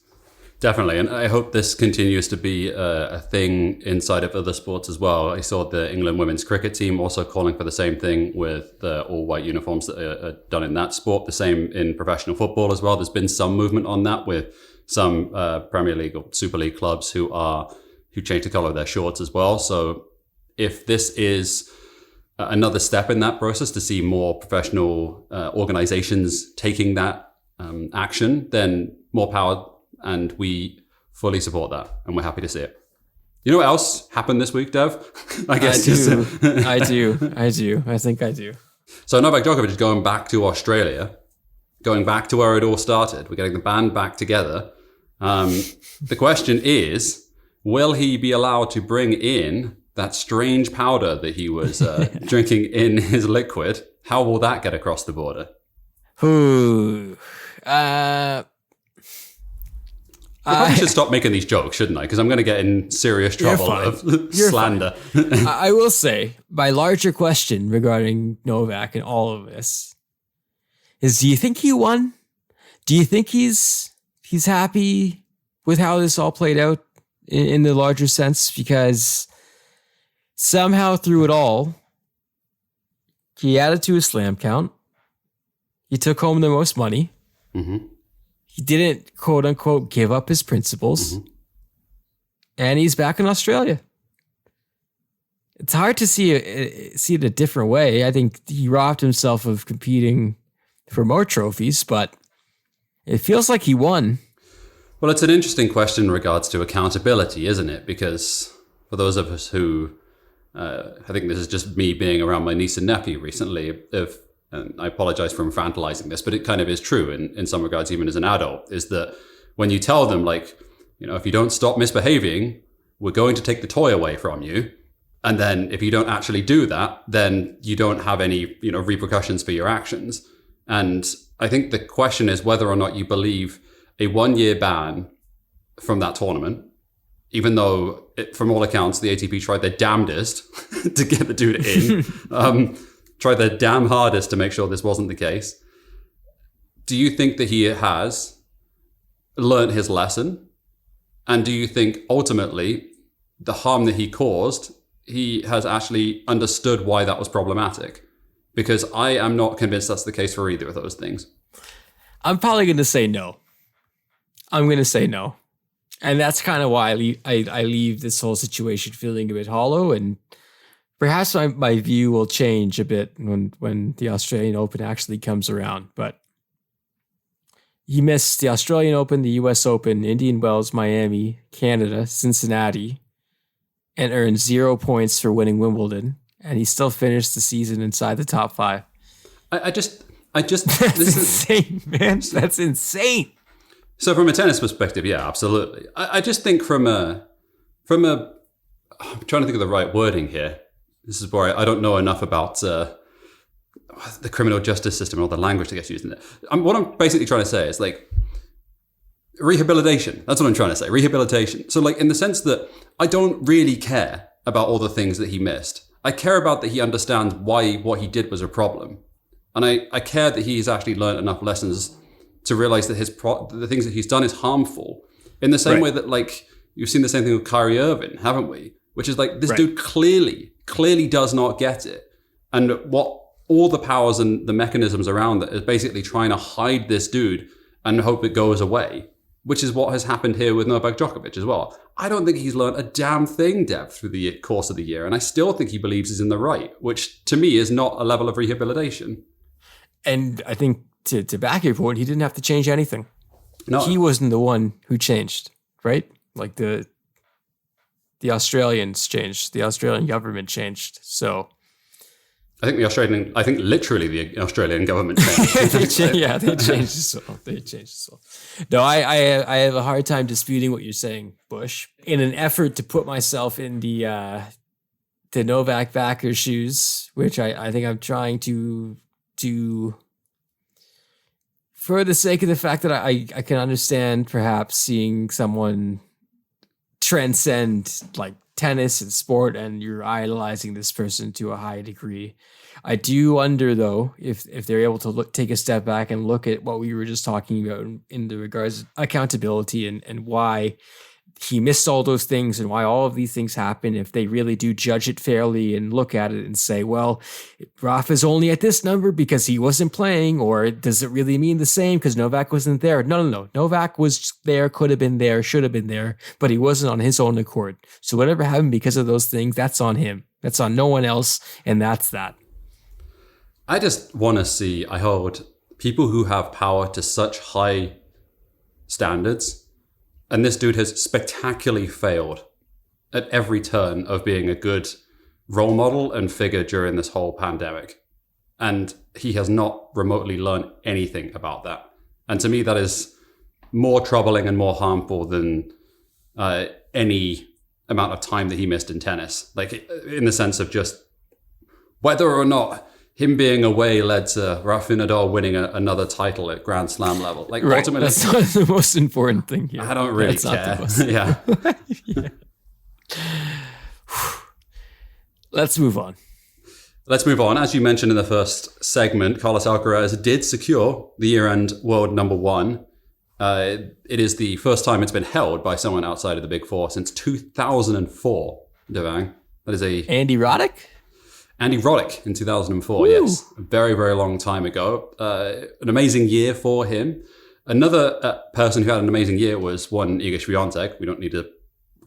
Definitely. And I hope this continues to be a thing inside of other sports as well. I saw the England women's cricket team also calling for the same thing with the all white uniforms that are done in that sport. The same in professional football as well. There's been some movement on that with some Premier League or Super League clubs who change the color of their shorts as well. So if this is another step in that process to see more professional organizations taking that action, then more power. And we fully support that, and we're happy to see it. You know what else happened this week, Dev? I
do. I think I do.
So Novak Djokovic is going back to Australia, going back to where it all started. We're getting the band back together. The question is, will he be allowed to bring in that strange powder that he was drinking in his liquid? How will that get across the border? I probably should stop making these jokes, shouldn't I? Because I'm going to get in serious trouble of slander.
I will say, my larger question regarding Novak and all of this is, do you think he won? Do you think he's happy with how this all played out in the larger sense? Because somehow through it all, he added to his slam count. He took home the most money. Mm-hmm. He didn't, quote unquote, give up his principles. Mm-hmm. And he's back in Australia. It's hard to see it a different way. I think he robbed himself of competing for more trophies, but it feels like he won.
Well, it's an interesting question in regards to accountability, isn't it? Because for those of us who I think this is just me being around my niece and nephew recently. And I apologize for infantilizing this, but it kind of is true in some regards, even as an adult, is that when you tell them, like, if you don't stop misbehaving, we're going to take the toy away from you. And then if you don't actually do that, then you don't have any, repercussions for your actions. And I think the question is whether or not you believe a 1-year ban from that tournament, even though from all accounts, the ATP tried their damnedest to get the dude in, tried their damn hardest to make sure this wasn't the case. Do you think that he has learned his lesson? And do you think ultimately the harm that he caused, he has actually understood why that was problematic? Because I am not convinced that's the case for either of those things.
I'm probably going to say no. I'm going to say no. And that's kind of why I leave this whole situation feeling a bit hollow. And perhaps my view will change a bit when the Australian Open actually comes around. But he missed the Australian Open, the US Open, Indian Wells, Miami, Canada, Cincinnati, and earned 0 points for winning Wimbledon. And he still finished the season inside the top 5.
I just
That's insane, man. That's insane.
So from a tennis perspective, yeah, absolutely. I just think from a, I'm trying to think of the right wording here. This is where I don't know enough about the criminal justice system or the language that gets used in it. What I'm basically trying to say is like rehabilitation. That's what I'm trying to say. Rehabilitation. So like in the sense that I don't really care about all the things that he missed. I care about that he understands why what he did was a problem. And I care that he's actually learned enough lessons to realize that the things that he's done is harmful. In the same way that, like, you've seen the same thing with Kyrie Irving, haven't we? Which is like, this dude clearly does not get it. And what all the powers and the mechanisms around it is basically trying to hide this dude and hope it goes away, which is what has happened here with Novak Djokovic as well. I don't think he's learned a damn thing, Dev, through the course of the year. And I still think he believes he's in the right, which to me is not a level of rehabilitation. And
I think to back your point, he didn't have to change anything.
No.
He wasn't the one who changed, right? Like the Australians changed. The Australian government changed. So
I think literally the Australian government changed.
they changed as well. No, I have a hard time disputing what you're saying, Bush. In an effort to put myself in the Novak backer's shoes, which I think I'm trying to for the sake of the fact that I can understand perhaps seeing someone transcend like tennis and sport and you're idolizing this person to a high degree. I do wonder though if they're able to take a step back and look at what we were just talking about in the regards of accountability and why he missed all those things and why all of these things happen. If they really do judge it fairly and look at it and say, well, Rafa's only at this number because he wasn't playing, or does it really mean the same because Novak wasn't there? No. Novak was there, could have been there, should have been there, but he wasn't on his own accord. So whatever happened because of those things, that's on him. That's on no one else. And that's that.
I just want to see, I hold people who have power to such high standards. And this dude has spectacularly failed at every turn of being a good role model and figure during this whole pandemic. And he has not remotely learned anything about that. And to me, that is more troubling and more harmful than any amount of time that he missed in tennis. Like in the sense of just whether or not him being away led to Rafa Nadal winning another title at Grand Slam level. Like ultimately,
that's not the most important thing here.
I don't really care. Yeah.
Let's move on.
As you mentioned in the first segment, Carlos Alcaraz did secure the year-end world number 1. It is the first time it's been held by someone outside of the Big Four since 2004, Devang. That is
Andy Roddick?
Andy Roddick in 2004,
Woo.
Yes. A very, very long time ago. An amazing year for him. Another person who had an amazing year was one Iga Swiatek. We don't need to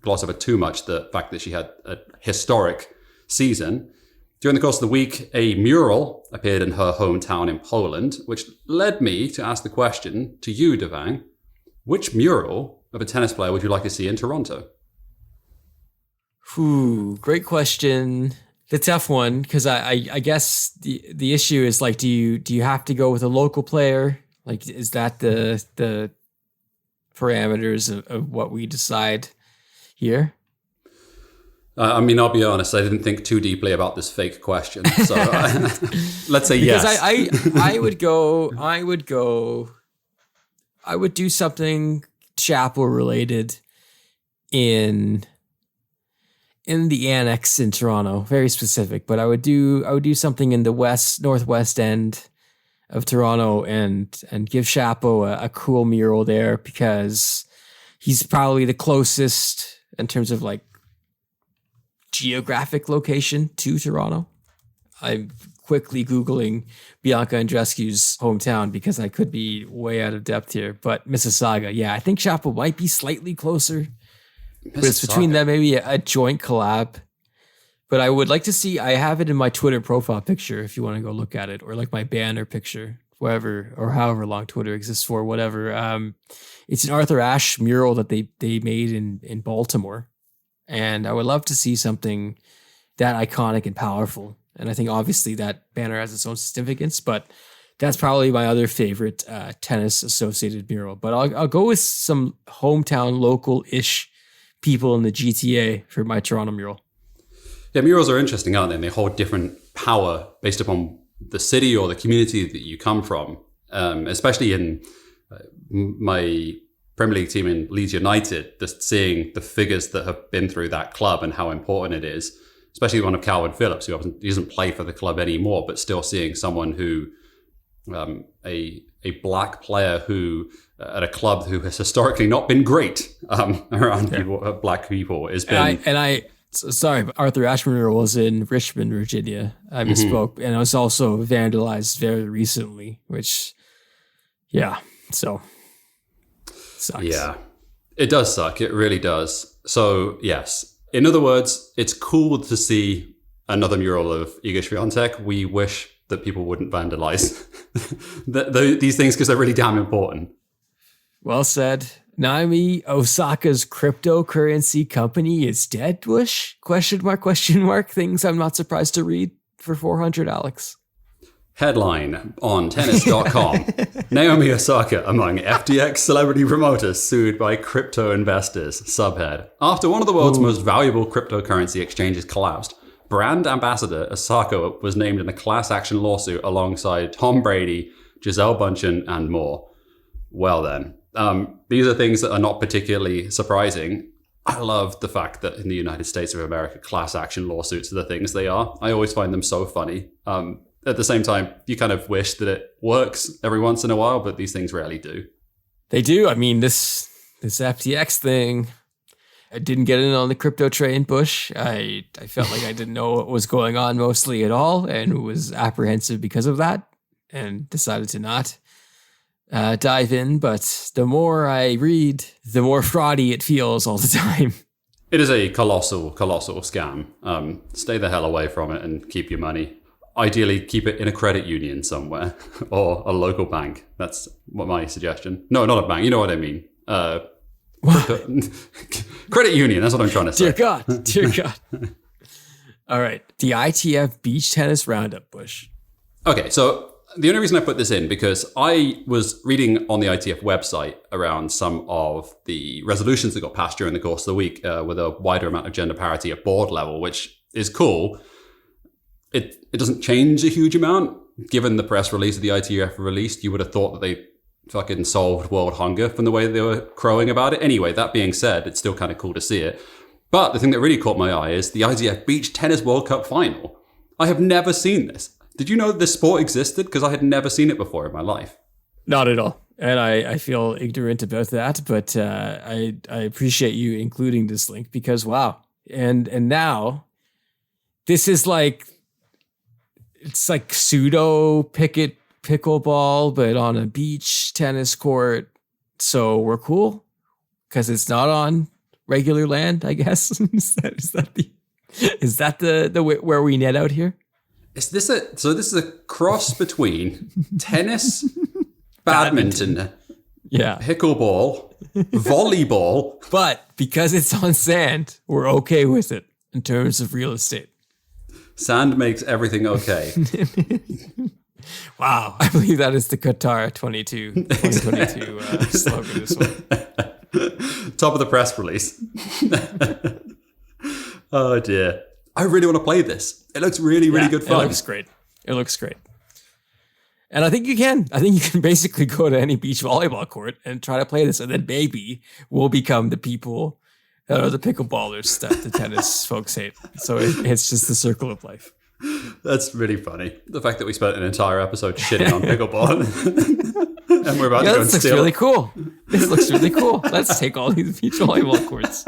gloss over too much the fact that she had a historic season. During the course of the week, a mural appeared in her hometown in Poland, which led me to ask the question to you, Devang. Which mural of a tennis player would you like to see in Toronto?
Ooh, great question. The tough one, because I guess the issue is like, do you have to go with a local player? Like, is that the parameters of what we decide here?
I mean, I'll be honest, I didn't think too deeply about this fake question. So let's say
because
yes.
I would do something chapel related in the annex in Toronto, very specific, but I would do something in the northwest end of Toronto and give Chapo a cool mural there, because he's probably the closest in terms of like geographic location to Toronto. I'm quickly Googling Bianca Andreescu's hometown because I could be way out of depth here, but Mississauga, yeah, I think Chapo might be slightly closer. But it's between them, maybe a joint collab. But I would like to see, I have it in my Twitter profile picture if you want to go look at it, or like my banner picture, whatever, or however long Twitter exists for, whatever. It's an Arthur Ashe mural that they made in Baltimore. And I would love to see something that iconic and powerful. And I think obviously that banner has its own significance, but that's probably my other favorite tennis associated mural. But I'll go with some hometown local-ish people in the GTA for my Toronto mural.
Yeah, murals are interesting, aren't they? And they hold different power based upon the city or the community that you come from. Especially in my Premier League team in Leeds United, just seeing the figures that have been through that club and how important it is, especially one of Calvin Phillips, who doesn't play for the club anymore, but still seeing someone who, a black player who at a club who has historically not been great around people, black people, has been.
Sorry, but Arthur Ashe mural was in Richmond, Virginia. I misspoke, and it was also vandalized very recently, which, yeah, so sucks.
Yeah, it does suck. It really does. So yes, in other words, it's cool to see another mural of Iga Swiatek. We wish that people wouldn't vandalize these things because they're really damn important.
Well said. Naomi Osaka's cryptocurrency company is dead, Whoosh? Question mark. Things I'm not surprised to read for 400, Alex.
Headline on tennis.com. Naomi Osaka among FTX celebrity promoters sued by crypto investors. Subhead. After one of the world's most valuable cryptocurrency exchanges collapsed, brand ambassador Osaka was named in a class action lawsuit alongside Tom Brady, Gisele Bündchen, and more. Well then. These are things that are not particularly surprising. I love the fact that in the United States of America, class action lawsuits are the things they are. I always find them so funny. At the same time, you kind of wish that it works every once in a while, but these things rarely do.
They do. I mean, this FTX thing, I didn't get in on the crypto train, Bush. I felt like I didn't know what was going on mostly at all and was apprehensive because of that and decided to not dive in, but the more I read, the more fraudy it feels all the time.
It is a colossal scam. Stay the hell away from it and keep your money. Ideally, keep it in a credit union somewhere or a local bank. That's what my suggestion. No, not a bank. You know what I mean. Credit union. That's what I'm trying to say.
Dear God. All right. The ITF Beach Tennis Roundup, Bush.
Okay, so the only reason I put this in because I was reading on the ITF website around some of the resolutions that got passed during the course of the week with a wider amount of gender parity at board level, which is cool. It doesn't change a huge amount. Given the press release that the ITF released, you would have thought that they fucking solved world hunger from the way they were crowing about it. Anyway, that being said, it's still kind of cool to see it. But the thing that really caught my eye is the ITF Beach Tennis World Cup final. I have never seen this. Did you know this sport existed? Because I had never seen it before in my life.
Not at all. And I feel ignorant about that, but I appreciate you including this link because, wow. And now this is like, it's like pseudo pickleball, but on a beach tennis court. So we're cool because it's not on regular land, I guess. Is that the where we net out here?
This is a cross between tennis, badminton, pickleball, volleyball.
But because it's on sand, we're okay with it. in terms of real estate.
Sand makes everything okay.
Wow. I believe that is the Qatar 2022 slogan, this one.
Top of the press release. Oh dear. I really want to play this. It looks really good fun.
It looks great. And I think you can. I think you can basically go to any beach volleyball court and try to play this, and then maybe we'll become the people that are the pickleballers that the tennis folks hate. So it's just the circle of life.
That's really funny. The fact that we spent an entire episode shitting on pickleball and we're about to go and steal.
This looks really cool. This looks really cool. Let's take all these beach volleyball courts.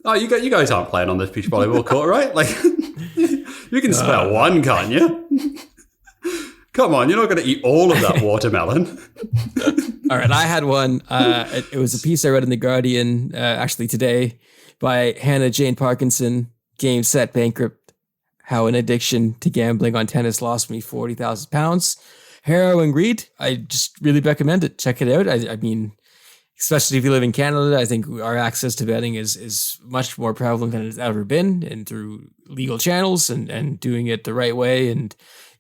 Oh, you guys aren't playing on this beach volleyball court, right? Like, you can spare one, can't you? Come on, you're not going to eat all of that watermelon.
All right, I had one. It was a piece I read in The Guardian, actually today, by Hannah Jane Parkinson, Game Set Bankrupt, How an Addiction to Gambling on Tennis Lost Me 40,000 pounds. Harrowing read. I just really recommend it. Check it out. I mean, especially if you live in Canada, I think our access to betting is much more prevalent than it's ever been, and through legal channels and doing it the right way. And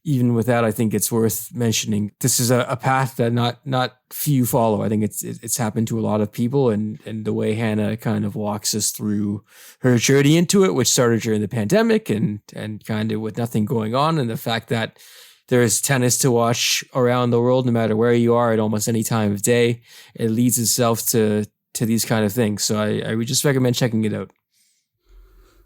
even with that, I think it's worth mentioning. This is a path that not few follow. I think it's happened to a lot of people, and the way Hannah kind of walks us through her journey into it, which started during the pandemic and kind of with nothing going on, and the fact that there's tennis to watch around the world, no matter where you are at almost any time of day. It leads itself to these kind of things. So I would just recommend checking it out.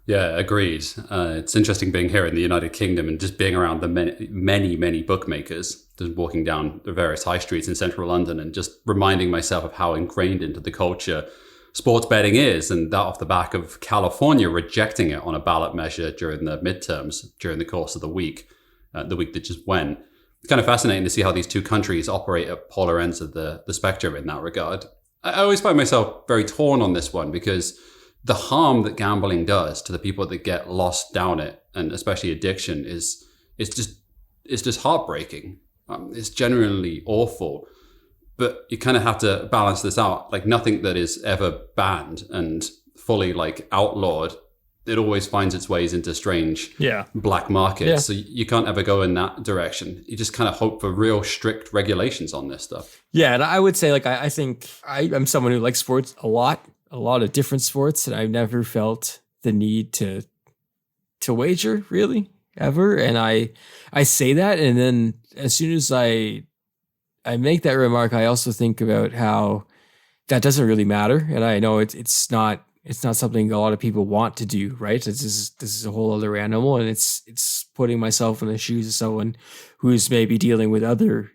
Yeah, agreed. It's interesting being here in the United Kingdom and just being around the many bookmakers, just walking down the various high streets in central London and just reminding myself of how ingrained into the culture sports betting is, and that off the back of California rejecting it on a ballot measure during the midterms during the course of the week that just went. It's kind of fascinating to see how these two countries operate at polar ends of the spectrum in that regard. I always find myself very torn on this one, because the harm that gambling does to the people that get lost down it, and especially addiction, is just heartbreaking. It's genuinely awful. But you kind of have to balance this out. Like, nothing that is ever banned and fully like outlawed, it always finds its ways into strange black markets. Yeah. So you can't ever go in that direction. You just kind of hope for real strict regulations on this stuff. Yeah,
and I would say, like, I think I'm someone who likes sports a lot of different sports, and I've never felt the need to wager, really, ever. And I say that, and then as soon as I make that remark, I also think about how that doesn't really matter. And I know it's not something a lot of people want to do, right? This is a whole other animal, and it's putting myself in the shoes of someone who's maybe dealing with other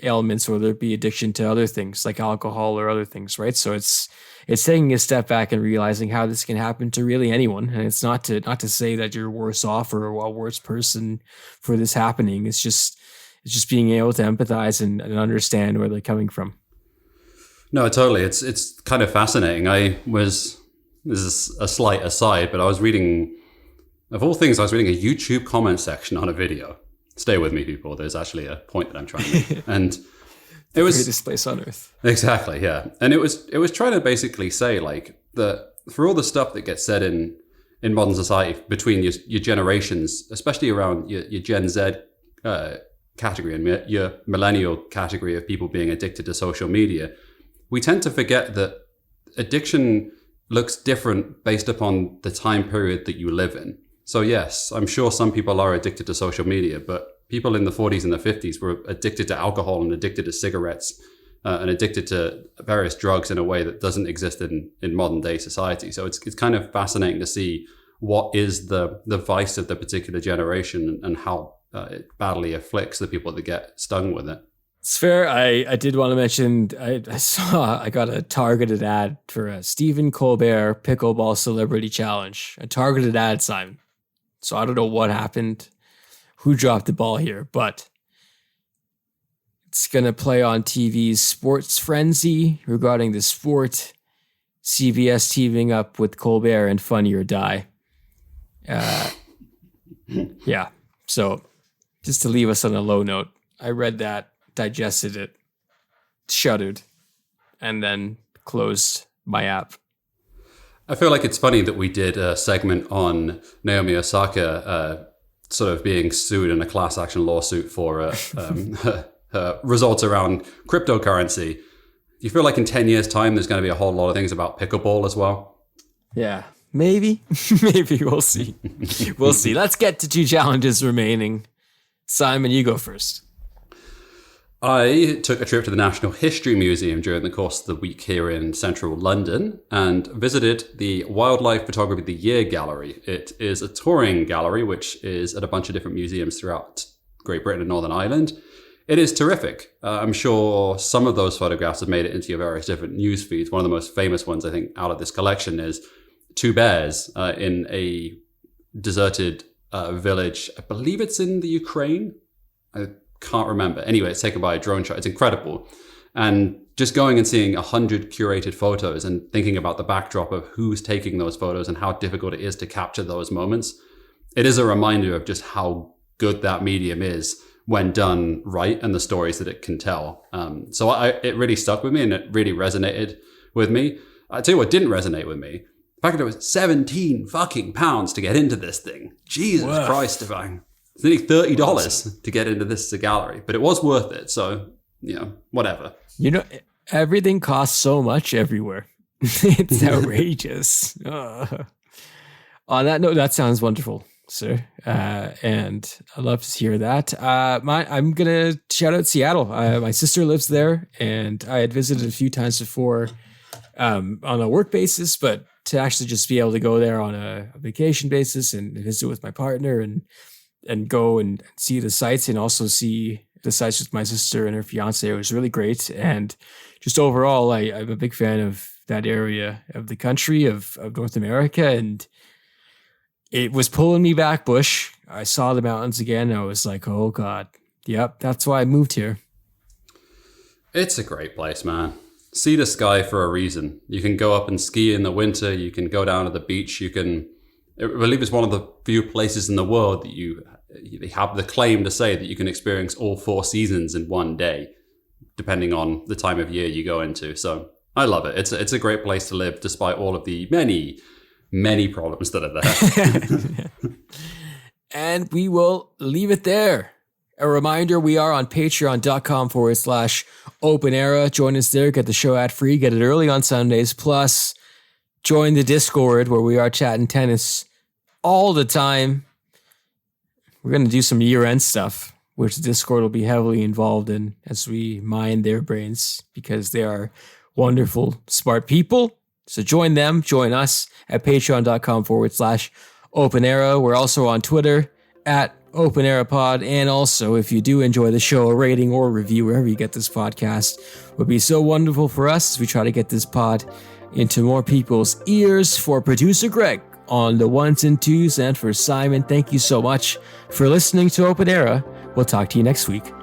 ailments, whether it be addiction to other things like alcohol or other things, right? So it's taking a step back and realizing how this can happen to really anyone. And it's not to say that you're worse off or a worse person for this happening. It's just being able to empathize and understand where they're coming from.
No, totally. It's kind of fascinating. This is a slight aside, but I was reading a YouTube comment section on a video. Stay with me, people. There's actually a point that I'm trying to make. And it was the greatest place on earth. Exactly, yeah. And it was trying to basically say, like, that for all the stuff that gets said in modern society between your generations, especially around your Gen Z category and your millennial category of people being addicted to social media, we tend to forget that addiction looks different based upon the time period that you live in. So yes, I'm sure some people are addicted to social media, but people in the 40s and the 50s were addicted to alcohol and addicted to cigarettes and addicted to various drugs in a way that doesn't exist in modern day society. So it's kind of fascinating to see what is the vice of the particular generation and how it badly afflicts the people that get stung with it.
It's fair. I did want to mention, I got a targeted ad for a Stephen Colbert Pickleball Celebrity Challenge. A targeted ad, Simon. So I don't know what happened, who dropped the ball here, but it's going to play on TV's Sports Frenzy regarding the sport. CBS teaming up with Colbert and Funny or Die. Yeah. So just to leave us on a low note, I read that, digested it, shuddered, and then closed my app.
I feel like it's funny that we did a segment on Naomi Osaka sort of being sued in a class action lawsuit for results around cryptocurrency. Do you feel like in 10 years' time there's going to be a whole lot of things about pickleball as well?
Yeah, maybe. Maybe we'll see. We'll see. Let's get to 2 challenges remaining. Simon, you go first.
I took a trip to the National History Museum during the course of the week here in central London and visited the Wildlife Photography of the Year Gallery. It is a touring gallery, which is at a bunch of different museums throughout Great Britain and Northern Ireland. It is terrific. I'm sure some of those photographs have made it into your various different news feeds. One of the most famous ones, I think, out of this collection is 2 bears in a deserted village. I believe it's in the Ukraine. I can't remember. Anyway, it's taken by a drone shot. It's incredible. And just going and seeing 100 curated photos and thinking about the backdrop of who's taking those photos and how difficult it is to capture those moments, it is a reminder of just how good that medium is when done right and the stories that it can tell. So it really stuck with me and it really resonated with me. I tell you what didn't resonate with me. The fact that it was 17 fucking pounds to get into this thing. Jesus Christ, Devang. It's nearly $30 to get into this gallery, but it was worth it. So, whatever.
Everything costs so much everywhere. It's outrageous. On that note, that sounds wonderful, sir. And I love to hear that. I'm going to shout out Seattle. My sister lives there, and I had visited a few times before on a work basis, but to actually just be able to go there on a vacation basis and visit with my partner and go and see the sights and also see the sights with my sister and her fiance. It was really great. And just overall, I'm a big fan of that area of the country, of North America. And it was pulling me back, Bush. I saw the mountains again. And I was like, oh God, yep, that's why I moved here.
It's a great place, man. See the sky for a reason. You can go up and ski in the winter. You can go down to the beach. I believe it's one of the few places in the world that they have the claim to say that you can experience all 4 seasons in one day, depending on the time of year you go into. So I love it. It's a great place to live, despite all of the many, many problems that are there.
And we will leave it there. A reminder, we are on patreon.com/open era. Join us there, get the show ad free, get it early on Sundays. Plus, join the Discord where we are chatting tennis all the time. We're going to do some year-end stuff, which the Discord will be heavily involved in as we mine their brains because they are wonderful, smart people. So join them, join us at patreon.com/open era. We're also on Twitter at Open Era Pod. And also, if you do enjoy the show, a rating or review wherever you get this podcast would be so wonderful for us as we try to get this pod into more people's ears. For producer Greg on the 1s and 2s, and for Simon, thank you so much for listening to Open Era. We'll talk to you next week.